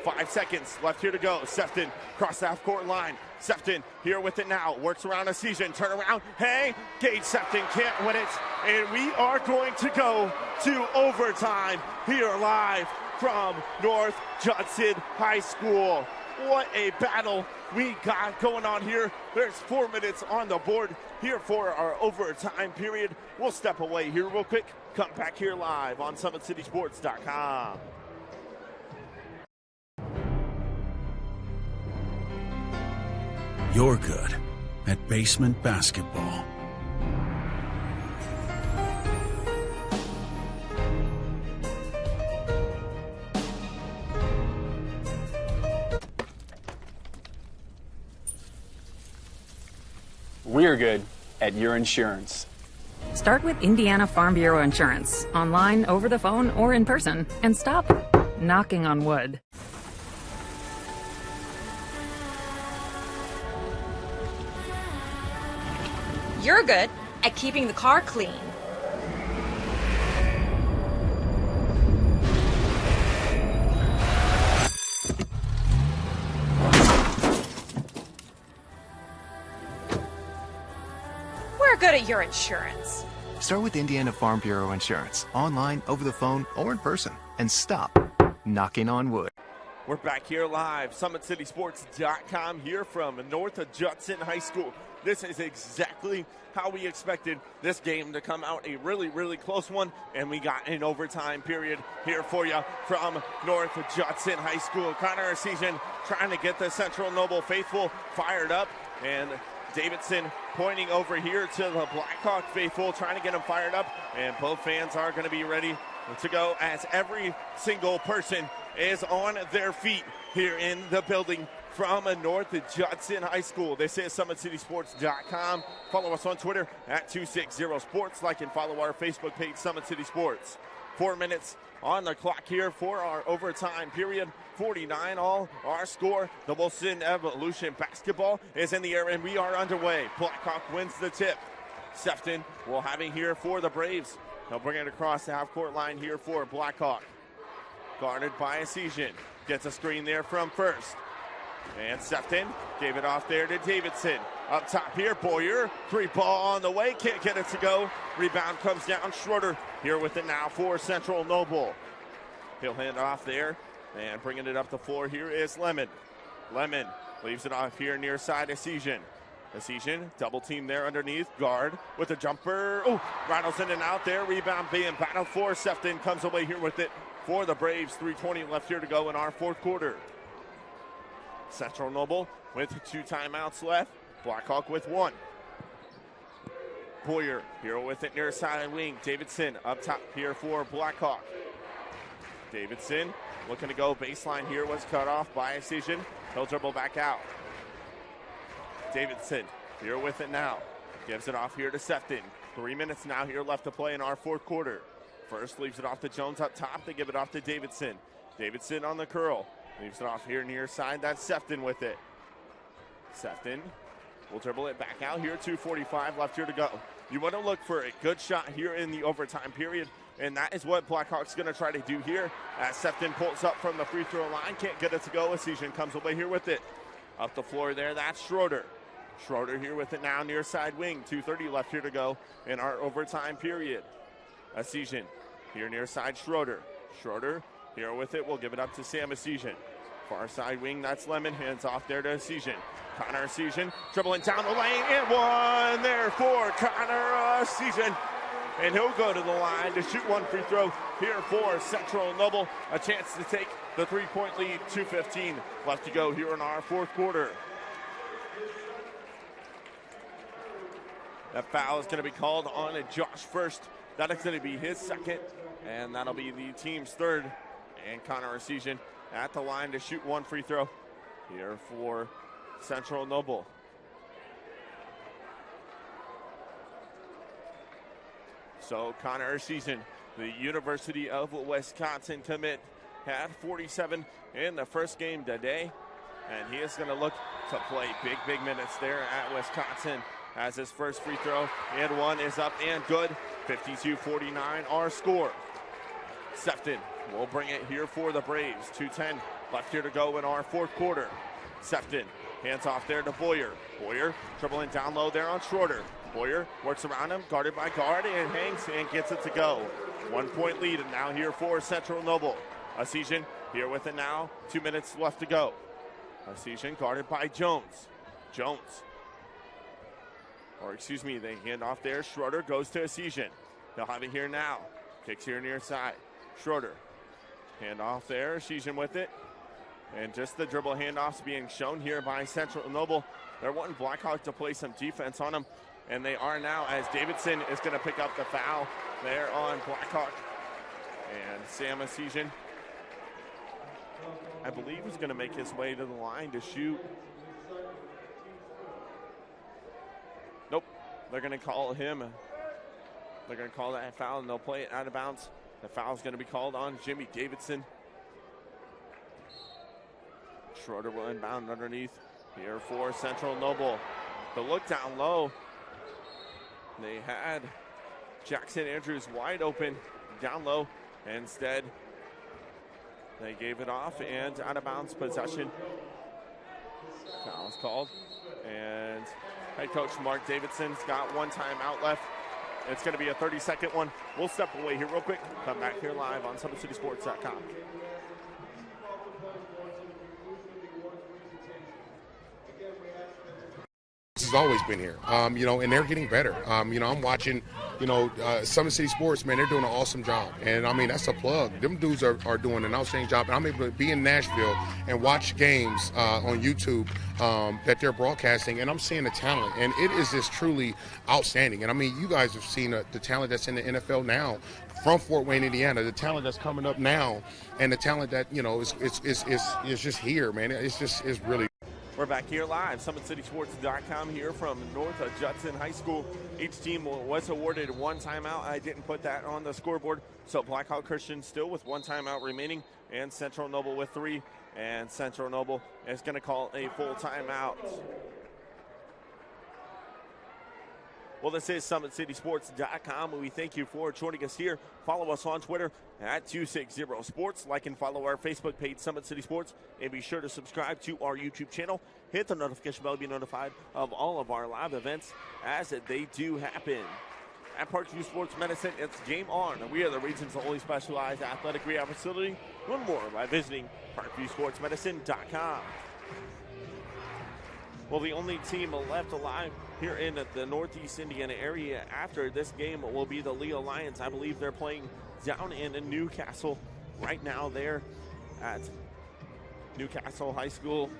5 seconds left here to go. Sefton across the half-court line. Sefton here with it now. Works around a season. Turn around. Hey, Gage Sefton can't win it. And we are going to go to overtime here live from North Judson High School. What a battle we got going on here. There's 4 minutes on the board here for our overtime period. We'll step away here real quick. Come back here live on SummitCitySports.com. You're good at basement basketball. We're good at your insurance. Start with Indiana Farm Bureau Insurance, online, over the phone, or in person, and stop knocking on wood. You're good at keeping the car clean. We're good at your insurance. Start with Indiana Farm Bureau Insurance, online, over the phone, or in person, and stop knocking on wood. We're back here live, SummitCitySports.com, here from North Judson High School. This is exactly how we expected this game to come out, a really, really close one, and we got an overtime period here for you from North Judson High School. Connor Season trying to get the Central Noble faithful fired up, and Davidson pointing over here to the Blackhawk faithful, trying to get them fired up, and both fans are going to be ready to go as every single person is on their feet here in the building from North Judson High School. This is SummitCitySports.com. Follow us on Twitter at 260sports. Like and follow our Facebook page, Summit City Sports. 4 minutes on the clock here for our overtime period. 49 all, our score. The Wilson Evolution basketball is in the air, and we are underway. Blackhawk wins the tip. Sefton will have it here for the Braves. They'll bring it across the half-court line here for Blackhawk. Guarded by Asian. Gets a screen there from first. And Sefton gave it off there to Davidson. Up top here, Boyer. 3-ball on the way. Can't get it to go. Rebound comes down. Schroeder here with it now for Central Noble. He'll hand it off there. And bringing it up the floor here is Lemon. Lemon leaves it off here near side Asian. Asian, double team there underneath. Guard with a jumper. Oh, rattles in and out there. Rebound being battled for. Sefton comes away here with it for the Braves. 3:20 left here to go in our fourth quarter. Central Noble with 2 timeouts left. Blackhawk with 1. Boyer here with it near side wing. Davidson up top here for Blackhawk. Davidson looking to go baseline here, was cut off by Asian. He'll dribble back out. Davidson here with it now. Gives it off here to Sefton. 3 minutes now here left to play in our fourth quarter. First leaves it off to Jones up top. They give it off to Davidson. Davidson on the curl. Leaves it off here near side. That's Sefton with it. Sefton will dribble it back out here. 2:45 left here to go. You want to look for a good shot here in the overtime period, and that is what Blackhawk's going to try to do here as Sefton pulls up from the free throw line. Can't get it to go. Asian comes away here with it. Up the floor there, that's Schroeder. Schroeder here with it now near side wing. 2:30 left here to go in our overtime period. Asian here near side Schroeder. Schroeder here with it. We'll give it up to Sam Asian. Far side wing, that's Lemon. Hands off there to Asian. Connor Asian dribbling down the lane, and 1 there for Connor Asian. And he'll go to the line to shoot 1 free throw here for Central Noble. A chance to take the 3-point lead. 2:15 left to go here in our fourth quarter. That foul is going to be called on Josh First. That is going to be his second, and that'll be the team's third. And Connor Asian at the line to shoot 1 free throw here for Central Noble. So Connor Asian, the University of Wisconsin commit, had 47 in the first game today. And he is going to look to play big minutes there at Wisconsin as his first free throw. And one is up and good. 52-49 our score. Sefton will bring it here for the Braves. 2:10 left here to go in our fourth quarter. Sefton hands off there to Boyer. Boyer dribbling down low there on Schroeder. Boyer works around him, guarded by guard, and hangs and gets it to go. 1 point lead, and now here for Central Noble. Asesian here with it now. 2 minutes left to go. Asesian guarded by Jones. They hand off there. Schroeder goes to Asesian. He'll have it here now. Kicks here near side. Schroeder. Hand off there. Asesian with it. And just the dribble handoffs being shown here by Central Noble. They're wanting Blackhawk to play some defense on them. And they are now, as Davidson is going to pick up the foul there on Blackhawk. And Sam Asesian, I believe, is going to make his way to the line to shoot. Nope. They're going to call him. They're going to call that foul, and they'll play it out of bounds. The foul is going to be called on Jimmy Davidson. Schroeder will inbound underneath here for Central Noble. The look down low. They had Jackson Andrews wide open down low. Instead, they gave it off, and out of bounds possession. Foul is called. And head coach Mark Davidson's got one timeout left. It's going to be a 30-second one. We'll step away here real quick. Come back here live on SummitCitySports.com. Has always been here, and they're getting better. I'm watching, SummitCitySports, man, they're doing an awesome job. And, I mean, that's a plug. Them dudes are doing an outstanding job. And I'm able to be in Nashville and watch games on YouTube that they're broadcasting, and I'm seeing the talent. And it is just truly outstanding. And, I mean, you guys have seen the talent that's in the NFL now from Fort Wayne, Indiana, the talent that's coming up now, and the talent that, is just here, man. It's really. We're back here live, SummitCitySports.com here from North Judson High School. Each team was awarded one timeout. I didn't put that on the scoreboard. So Blackhawk Christian still with one timeout remaining, and Central Noble with 3. And Central Noble is going to call a full timeout. Well, this is SummitCitySports.com. We thank you for joining us here. Follow us on Twitter at 260sports. Like and follow our Facebook page, Summit City Sports. And be sure to subscribe to our YouTube channel. Hit the notification bell to be notified of all of our live events as they do happen. At Parkview Sports Medicine, it's game on. We are the region's only specialized athletic rehab facility. Learn more by visiting ParkviewSportsMedicine.com. Well, the only team left alive here in the Northeast Indiana area after this game will be the Leo Lions. I believe they're playing down in Newcastle right now there at Newcastle High School.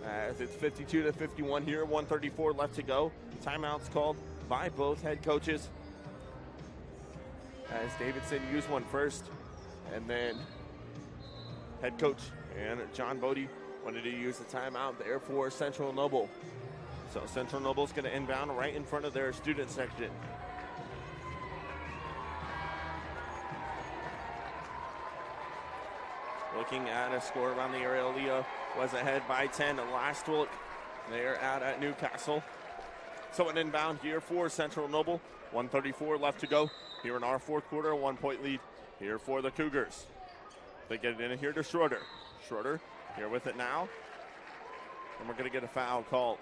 As it's 52-51 here, 1:34 left to go. Timeouts called by both head coaches. As Davidson used one first, and then head coach and John Bodie wanted to use the timeout there for Central Noble. So Central Noble's going to inbound right in front of their student section. Looking at a score around the area, Leo was ahead by 10. Last look, they're out at Newcastle. So an inbound here for Central Noble. 1:34 left to go here in our fourth quarter. 1 point lead here for the Cougars. They get it in here to Schroeder. Schroeder here with it now. And we're going to get a foul called.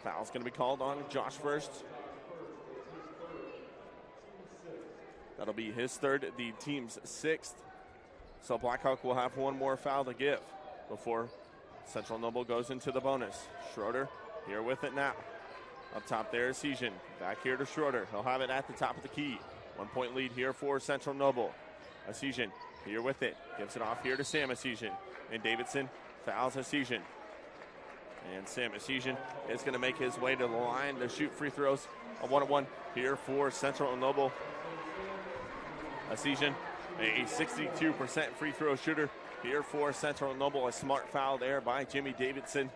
Foul's going to be called on Josh first. That'll be his third, the team's 6th. So Blackhawk will have one more foul to give before Central Noble goes into the bonus. Schroeder here with it now. Up top there is Asesian. Back here to Schroeder. He'll have it at the top of the key. 1 point lead here for Central Noble. Asesian here with it. Gives it off here to Sam Asesian. And Davidson fouls Asesian. And Sam Asesian is going to make his way to the line to shoot free throws. A 1-on-1 here for Central Noble. Asesian, a 62% free throw shooter here for Central Noble. A smart foul there by Jimmy Davidson.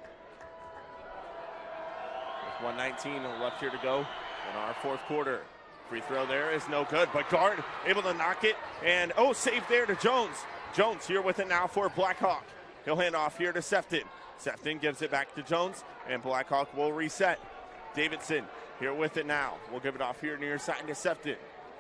With 1:19 left here to go in our fourth quarter. Free throw there is no good, but guard able to knock it. And, save there to Jones. Jones here with it now for Blackhawk. He'll hand off here to Sefton. Sefton gives it back to Jones, and Blackhawk will reset. Davidson here with it now. We'll give it off here near side to Sefton.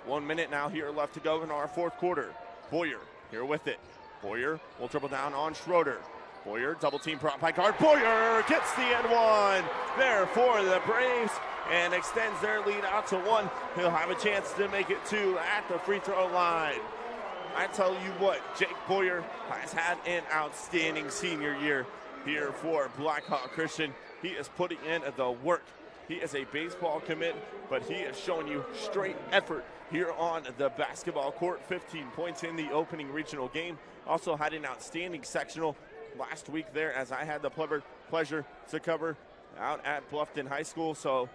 1 minute now here left to go in our fourth quarter. Boyer here with it. Boyer will dribble down on Schroeder. Boyer, double team brought by guard. Boyer gets the and one there for the Braves and extends their lead out to 1. He'll have a chance to make it 2 at the free throw line. I tell you what, Jake Boyer has had an outstanding senior year here for Blackhawk Christian. He is putting in the work. He is a baseball commit, but he is showing you straight effort here on the basketball court. 15 points in the opening regional game. Also had an outstanding sectional last week there, as I had the pleasure to cover out at Bluffton High School. So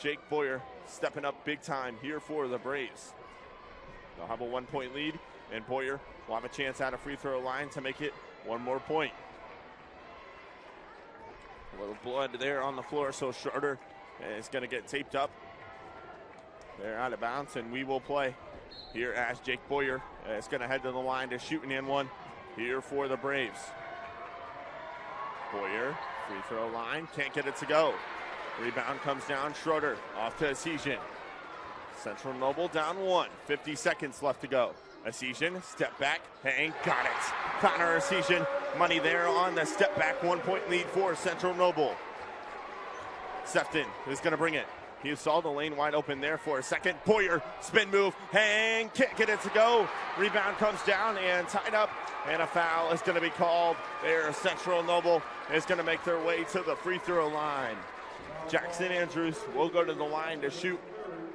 Jake Boyer stepping up big time here for the Braves. They'll have a 1-point lead, and Boyer will have a chance at a free throw line to make it 1 more point. A little blood there on the floor, so Schroeder is going to get taped up. They're out of bounds, and we will play here as Jake Boyer is going to head to the line to shoot an and one here for the Braves. Boyer, free throw line, can't get it to go. Rebound comes down, Schroeder off to Asian. Central Noble down 1, 50 seconds left to go. Asian, step back, and got it. Connor Asian, money there on the step back, 1-point lead for Central Noble. Sefton is going to bring it. He saw the lane wide open there for a second. Boyer, spin move, hang, can't get it to go. Rebound comes down and tied up, and a foul is going to be called there. Central Noble is going to make their way to the free throw line. Jackson Andrews will go to the line to shoot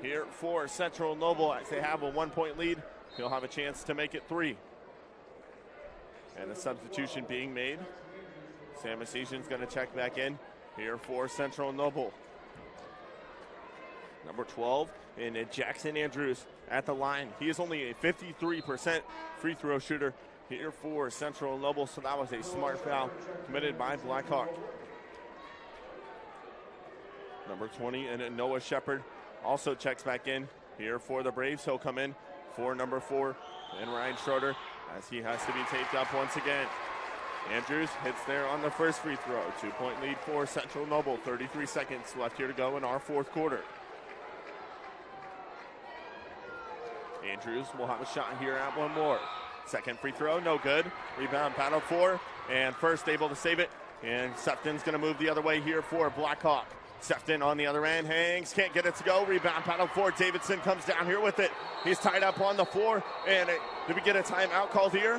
here for Central Noble as they have a 1-point lead. He'll have a chance to make it 3. And a substitution being made. Sam Asian's going to check back in here for Central Noble. Number 12 in Jackson Andrews at the line. He is only a 53% free throw shooter here for Central Noble, so that was a smart foul committed by Blackhawk. Number 20 and Noah Shepard also checks back in here for the Braves. He'll come in for number 4 and Ryan Schroeder as he has to be taped up once again. Andrews hits there on the first free throw. 2-point lead for Central Noble. 33 seconds left here to go in our fourth quarter. Andrews will have a shot here at 1 more. Second free throw, no good. Rebound battle for, and first able to save it. And Sefton's going to move the other way here for Blackhawk. Sefton on the other end, hangs, can't get it to go. Rebound battle for Davidson, comes down here with it. He's tied up on the floor, and did we get a timeout called here?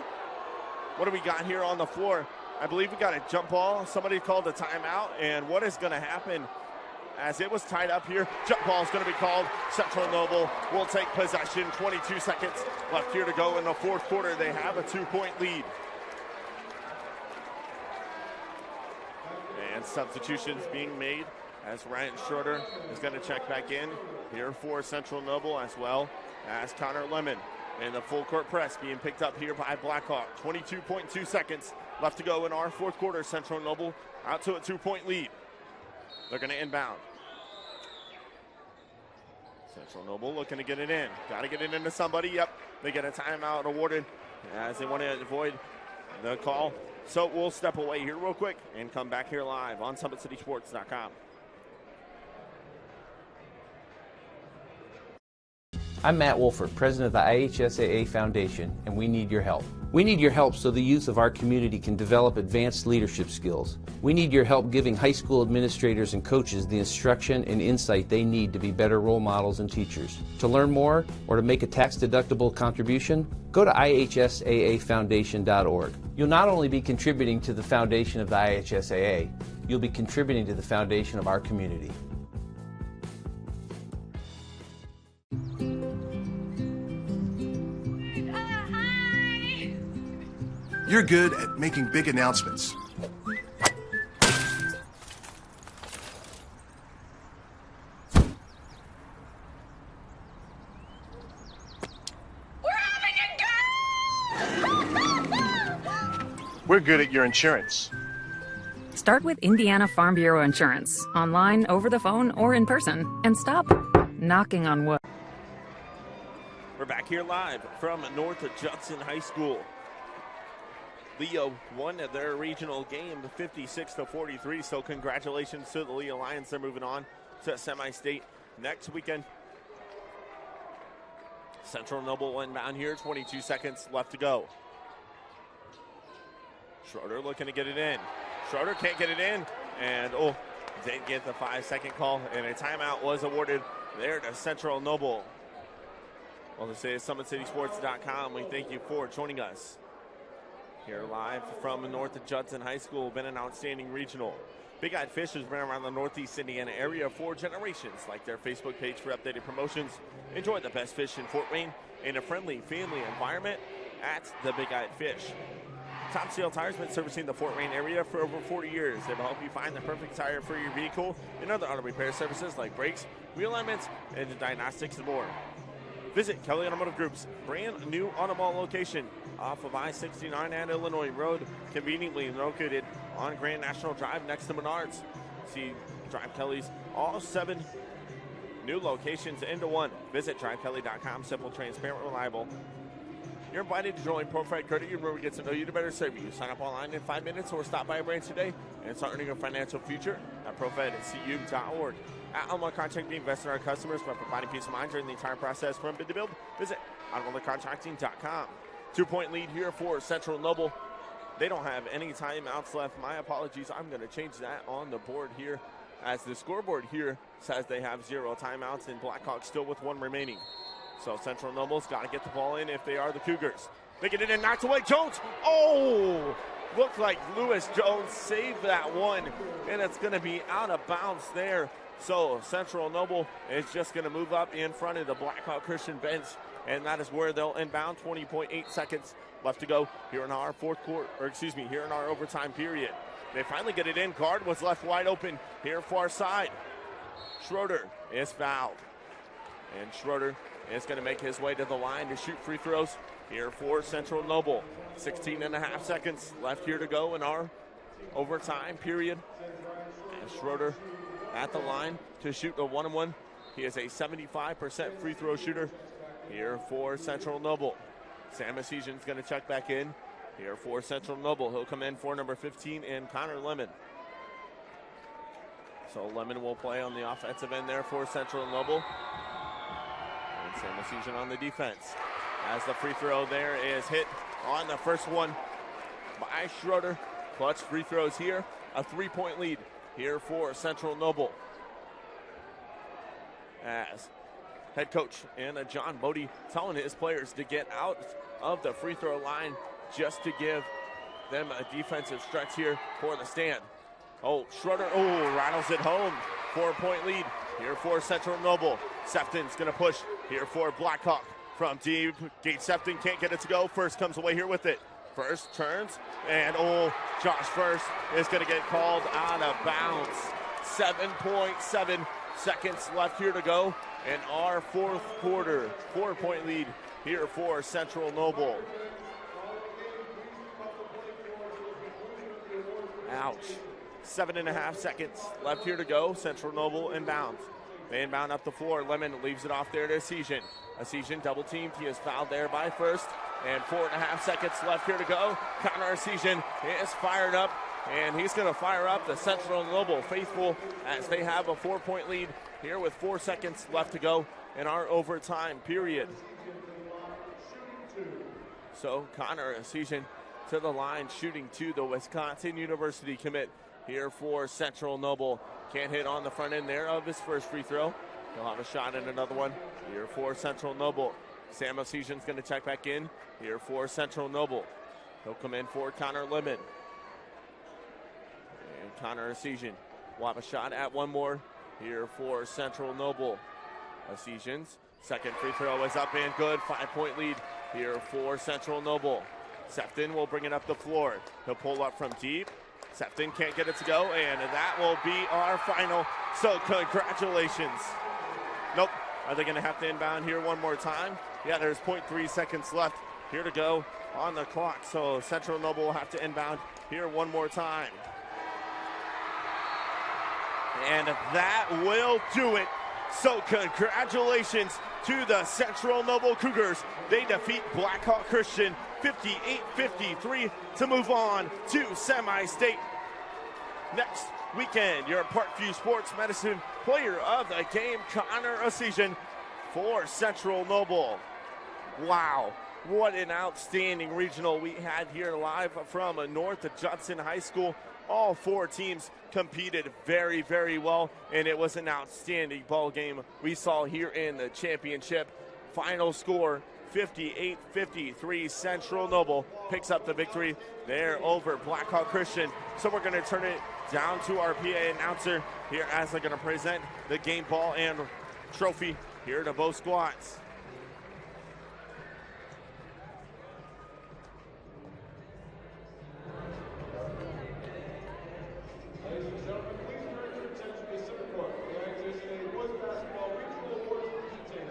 What do we got here on the floor? I believe we got a jump ball. Somebody called a timeout, and what is going to happen as it was tied up here? Jump ball is going to be called. Central Noble will take possession. 22 seconds left here to go in the fourth quarter. They have a 2-point lead. And substitutions being made as Ryan Schroeder is going to check back in here for Central Noble, as well as Connor Lemon. And the full court press being picked up here by Blackhawk. 22.2 seconds left to go in our fourth quarter. Central Noble out to a 2-point lead. They're going to inbound. Central Noble looking to get it in. Got to get it into somebody. Yep, they get a timeout awarded as they want to avoid the call. So we'll step away here real quick and come back here live on SummitCitySports.com. I'm Matt Wolford, president of the IHSAA Foundation, and we need your help. We need your help so the youth of our community can develop advanced leadership skills. We need your help giving high school administrators and coaches the instruction and insight they need to be better role models and teachers. To learn more or to make a tax-deductible contribution, go to ihsaafoundation.org. You'll not only be contributing to the foundation of the IHSAA, you'll be contributing to the foundation of our community. You're good at making big announcements. We're good at your insurance. Start with Indiana Farm Bureau Insurance, online, over the phone, or in person, and stop knocking on wood. We're back here live from North Judson High School. Leo won their regional game 56-43, so congratulations to the Leo Lions. They're moving on to semi-state next weekend. Central Noble inbound here, 22 seconds left to go. Schroeder looking to get it in. Schroeder can't get it in, and didn't get the 5-second call, and a timeout was awarded there to Central Noble. Well, this is SummitCitySports.com. We thank you for joining us. Here live from North Judson High School, been an outstanding regional. Big Eyed Fish has been around the Northeast Indiana area for generations. Like their Facebook page for updated promotions. Enjoy the best fish in Fort Wayne in a friendly family environment at the Big Eyed Fish. Top Seal Tires has been servicing the Fort Wayne area for over 40 years. They will help you find the perfect tire for your vehicle and other auto repair services like brakes, wheel alignments, and diagnostics and more. Visit Kelly Automotive Group's brand new Automall location off of I-69 and Illinois Road, conveniently located on Grand National Drive next to Menards. See Drive Kelly's all 7 new locations into one. Visit drivekelly.com. Simple, transparent, reliable. You're invited to join ProFight Credit Union, where we get to know you to better serve you. Sign up online in 5 minutes or stop by a branch today and start earning a financial future at ProFedCU.org. At Unlock Contracting, we invest in our customers by providing peace of mind during the entire process from bid to build. Visit UnlockContracting.com. 2-point lead here for Central Noble. They don't have any timeouts left. My apologies. I'm going to change that on the board here, as the scoreboard here says they have 0 timeouts and Blackhawk still with 1 remaining. So Central Noble's got to get the ball in if they are the Cougars. They get it in, knocked away. Jones. Looked like Lewis Jones saved that one, and it's going to be out of bounds there. So Central Noble is just going to move up in front of the Blackhawk Christian bench, and that is where they'll inbound. 20.8 seconds left to go here in our here in our overtime period. They finally get it in. Guard was left wide open here far side. Schroeder is fouled, and Schroeder is going to make his way to the line to shoot free throws here for Central Noble. 16.5 seconds left here to go in our overtime period. And Schroeder at the line to shoot a 1-on-1. He is a 75% free throw shooter here for Central Noble. Sam Asijian's going to check back in here for Central Noble. He'll come in for number 15 and Connor Lemon. So Lemon will play on the offensive end there for Central Noble. And Sam Asijian on the defense. As the free throw there is hit on the first one by Schroeder. Clutch free throws here. A 3-point lead here for Central Noble. As head coach and John Bodie telling his players to get out of the free throw line just to give them a defensive stretch here for the stand. Schroeder, rattles it home. 4-point lead here for Central Noble. Sefton's going to push here for Blackhawk from deep. Gage Sefton can't get it to go. First comes away here with it. First turns, and Josh First is going to get called out of bounds. 7.7 seconds left here to go in our fourth quarter. 4-point lead here for Central Noble. Ouch. 7.5 seconds left here to go. Central Noble inbounds. They inbound up the floor. Lemon leaves it off there to Asijian. Asijian double teamed. He is fouled there by First. And 4.5 seconds left here to go. Connor Asijian is fired up. And he's going to fire up the Central Noble faithful as they have a 4-point lead here with 4 seconds left to go in our overtime period. So Connor Asijian to the line, shooting to the Wisconsin University commit here for Central Noble. Can't hit on the front end there of his first free throw. He'll have a shot at another one here for Central Noble. Sam Asijian's going to check back in here for Central Noble. He'll come in for Connor Lemon. And Connor Asijian will have a shot at one more here for Central Noble. Asijian's second free throw is up and good. 5-point lead here for Central Noble. Sefton will bring it up the floor. He'll pull up from deep. Sefton can't get it to go, and that will be our final. So congratulations. Nope. Are they going to have to inbound here one more time? Yeah, there's 0.3 seconds left here to go on the clock. So Central Noble will have to inbound here one more time. And that will do it. So congratulations to the Central Noble Cougars. They defeat Blackhawk Christian 58-53 to move on to semi-state. Next weekend, your Parkview Sports Medicine player of the game, Connor Osesian for Central Noble. Wow, what an outstanding regional we had here live from North Judson High School. All four teams competed very, very well, and it was an outstanding ball game we saw here in the championship. Final score, 58-53. Central Noble picks up the victory there over Blackhawk Christian. So we're going to turn it down to our PA announcer here as they're going to present the game ball and trophy here to both squads. Ladies and gentlemen, please turn your attention to Summit Court. The IHSA Boys Basketball Regional Awards presentation.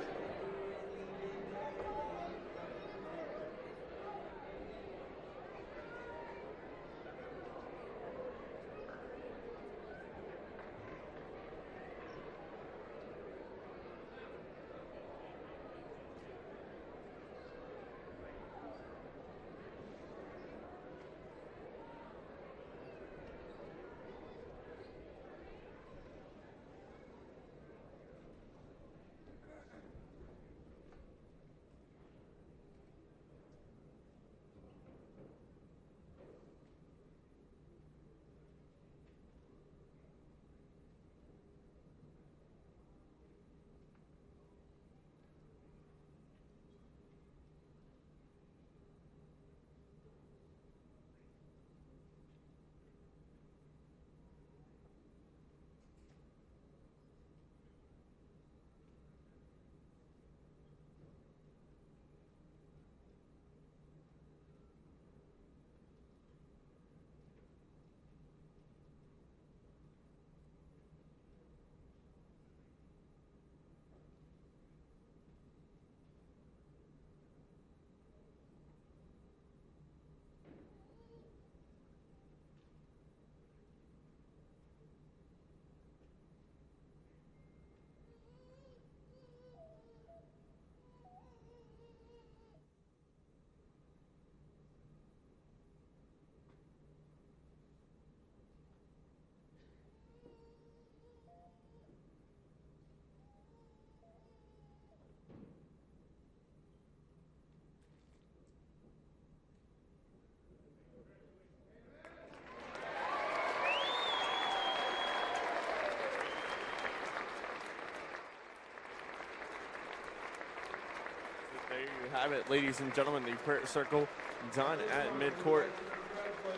There you have it, ladies and gentlemen, the prayer circle done at midcourt.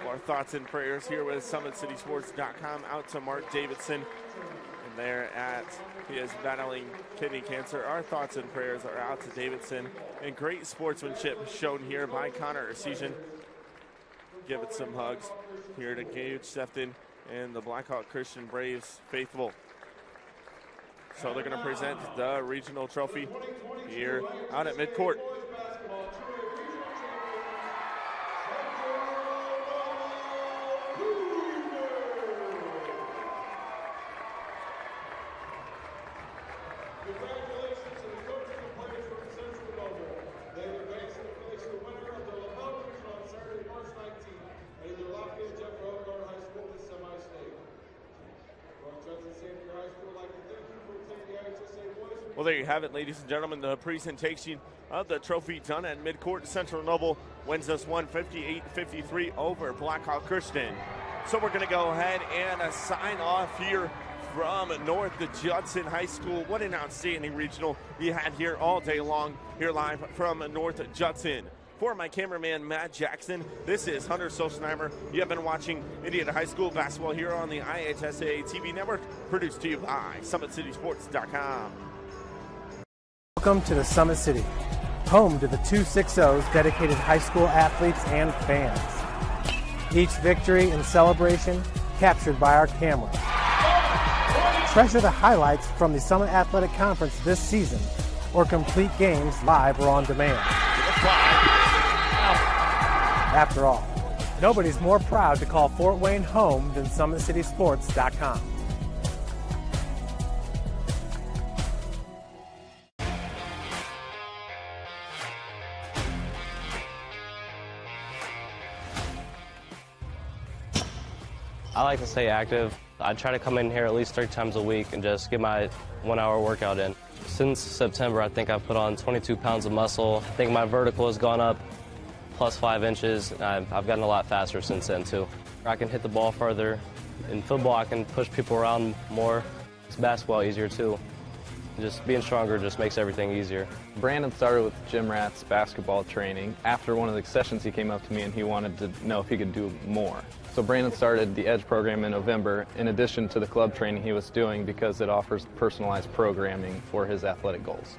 Our thoughts and prayers here with SummitCitySports.com out to Mark Davidson. And there he is battling kidney cancer. Our thoughts and prayers are out to Davidson. And great sportsmanship shown here by Connor Osesian. Give it some hugs here to Gage Sefton and the Blackhawk Christian Braves faithful. So they're going to present the regional trophy here out at midcourt. Congratulations to the coaches and players from Central Noble. They advanced to place the winner of the LaBelle Regional on Saturday, March 19th at either Lafayette, Jeff Beauregard High School to semi-state. North Judson Senior High School would like to thank you for attending the IHSA Boys. Well, there you have it, ladies and gentlemen, the presentation of the trophy done at midcourt. Central Noble wins this one 58-53 over Blackhawk Christian. So we're going to go ahead and sign off here from North Judson High School. What an outstanding regional we had here all day long, here live from North Judson. For my cameraman, Matt Jackson, this is Hunter Solschneimer. You have been watching Indiana High School basketball here on the IHSA TV network, produced to you by SummitCitySports.com. Welcome to the Summit City, home to the 260's dedicated high school athletes and fans. Each victory and celebration captured by our camera. Treasure the highlights from the Summit Athletic Conference this season, or complete games live or on demand. After all, nobody's more proud to call Fort Wayne home than SummitCitySports.com. I like to stay active. I try to come in here at least 3 times a week and just get my 1-hour workout in. Since September, I think I've put on 22 pounds of muscle. I think my vertical has gone up plus 5 inches. I've gotten a lot faster since then, too. I can hit the ball further. In football, I can push people around more. It's basketball easier, too. Just being stronger just makes everything easier. Brandon started with Jim Rath's basketball training. After one of the sessions, he came up to me and he wanted to know if he could do more. So Brandon started the EDGE program in November, in addition to the club training he was doing, because it offers personalized programming for his athletic goals.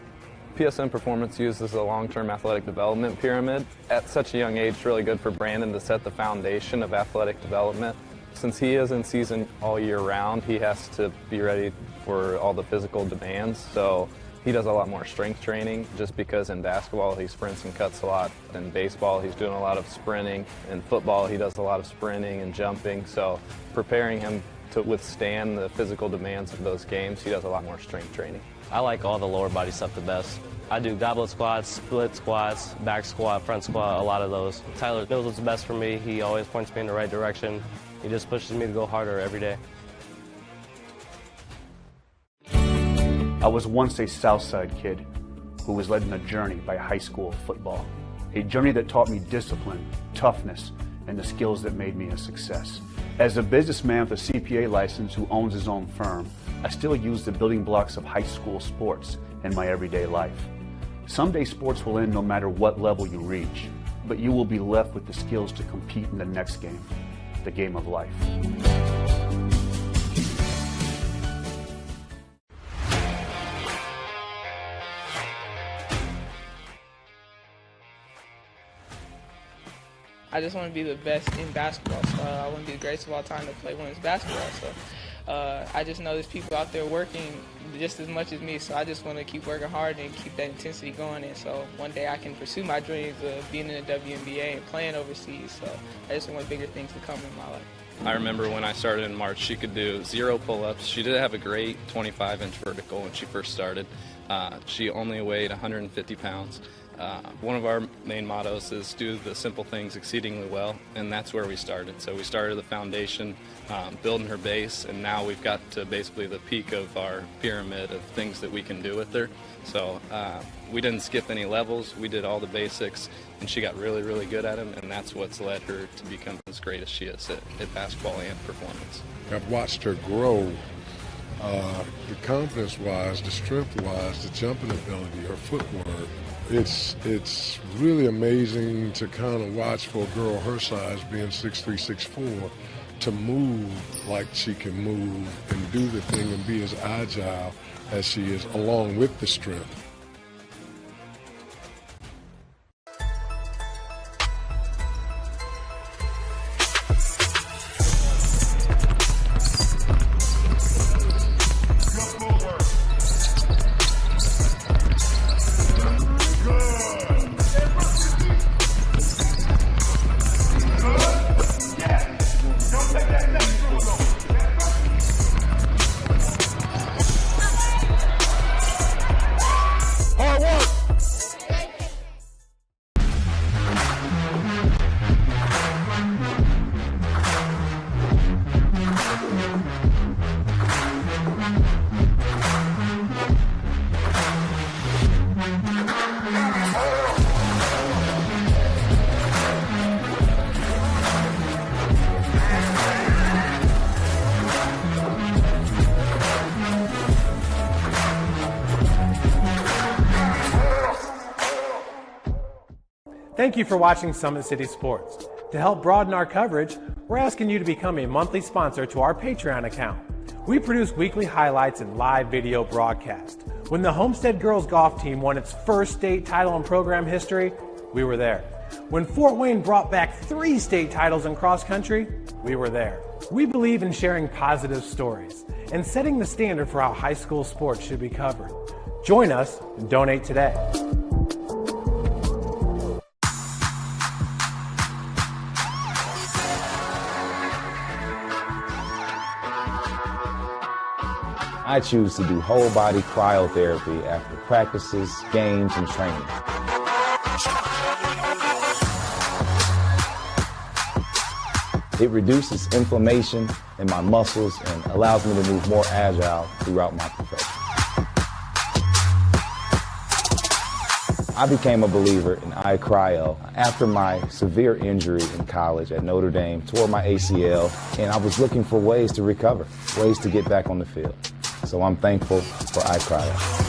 PSM Performance uses a long-term athletic development pyramid. At such a young age, it's really good for Brandon to set the foundation of athletic development. Since he is in season all year round, he has to be ready for all the physical demands. So he does a lot more strength training, just because in basketball he sprints and cuts a lot. In baseball he's doing a lot of sprinting. In football he does a lot of sprinting and jumping. So preparing him to withstand the physical demands of those games, he does a lot more strength training. I like all the lower body stuff the best. I do goblet squats, split squats, back squat, front squat, a lot of those. Tyler knows what's best for me. He always points me in the right direction. He just pushes me to go harder every day. I was once a Southside kid who was led on a journey by high school football. A journey that taught me discipline, toughness, and the skills that made me a success. As a businessman with a CPA license who owns his own firm, I still use the building blocks of high school sports in my everyday life. Someday sports will end no matter what level you reach, but you will be left with the skills to compete in the next game, the game of life. I just want to be the best in basketball. So I want to be the greatest of all time to play women's basketball. So I just know there's people out there working just as much as me. So I just want to keep working hard and keep that intensity going. And so one day I can pursue my dreams of being in the WNBA and playing overseas. So I just want bigger things to come in my life. I remember when I started in March, she could do 0 pull-ups. She did have a great 25-inch vertical when she first started. She only weighed 150 pounds. One of our main mottos is do the simple things exceedingly well, and that's where we started. So we started the foundation, building her base, and now we've got to basically the peak of our pyramid of things that we can do with her. So we didn't skip any levels. We did all the basics, and she got really, really good at them, and that's what's led her to become as great as she is at basketball and performance. I've watched her grow, the confidence-wise, the strength-wise, the jumping ability, her footwork. It's really amazing to kind of watch for a girl her size, being 6'3", 6'4", to move like she can move and do the thing and be as agile as she is, along with the strength. Thank you for watching Summit City Sports. To help broaden our coverage, we're asking you to become a monthly sponsor to our Patreon account. We produce weekly highlights and live video broadcast. When the Homestead girls golf team won its first state title in program history, we were there. When Fort Wayne brought back 3 state titles in cross country, we were there. We believe in sharing positive stories and setting the standard for how high school sports should be covered. Join us and donate today. I choose to do whole body cryotherapy after practices, games, and training. It reduces inflammation in my muscles and allows me to move more agile throughout my profession. I became a believer in iCryo after my severe injury in college at Notre Dame, tore my ACL, and I was looking for ways to recover, ways to get back on the field. So I'm thankful for iCryo.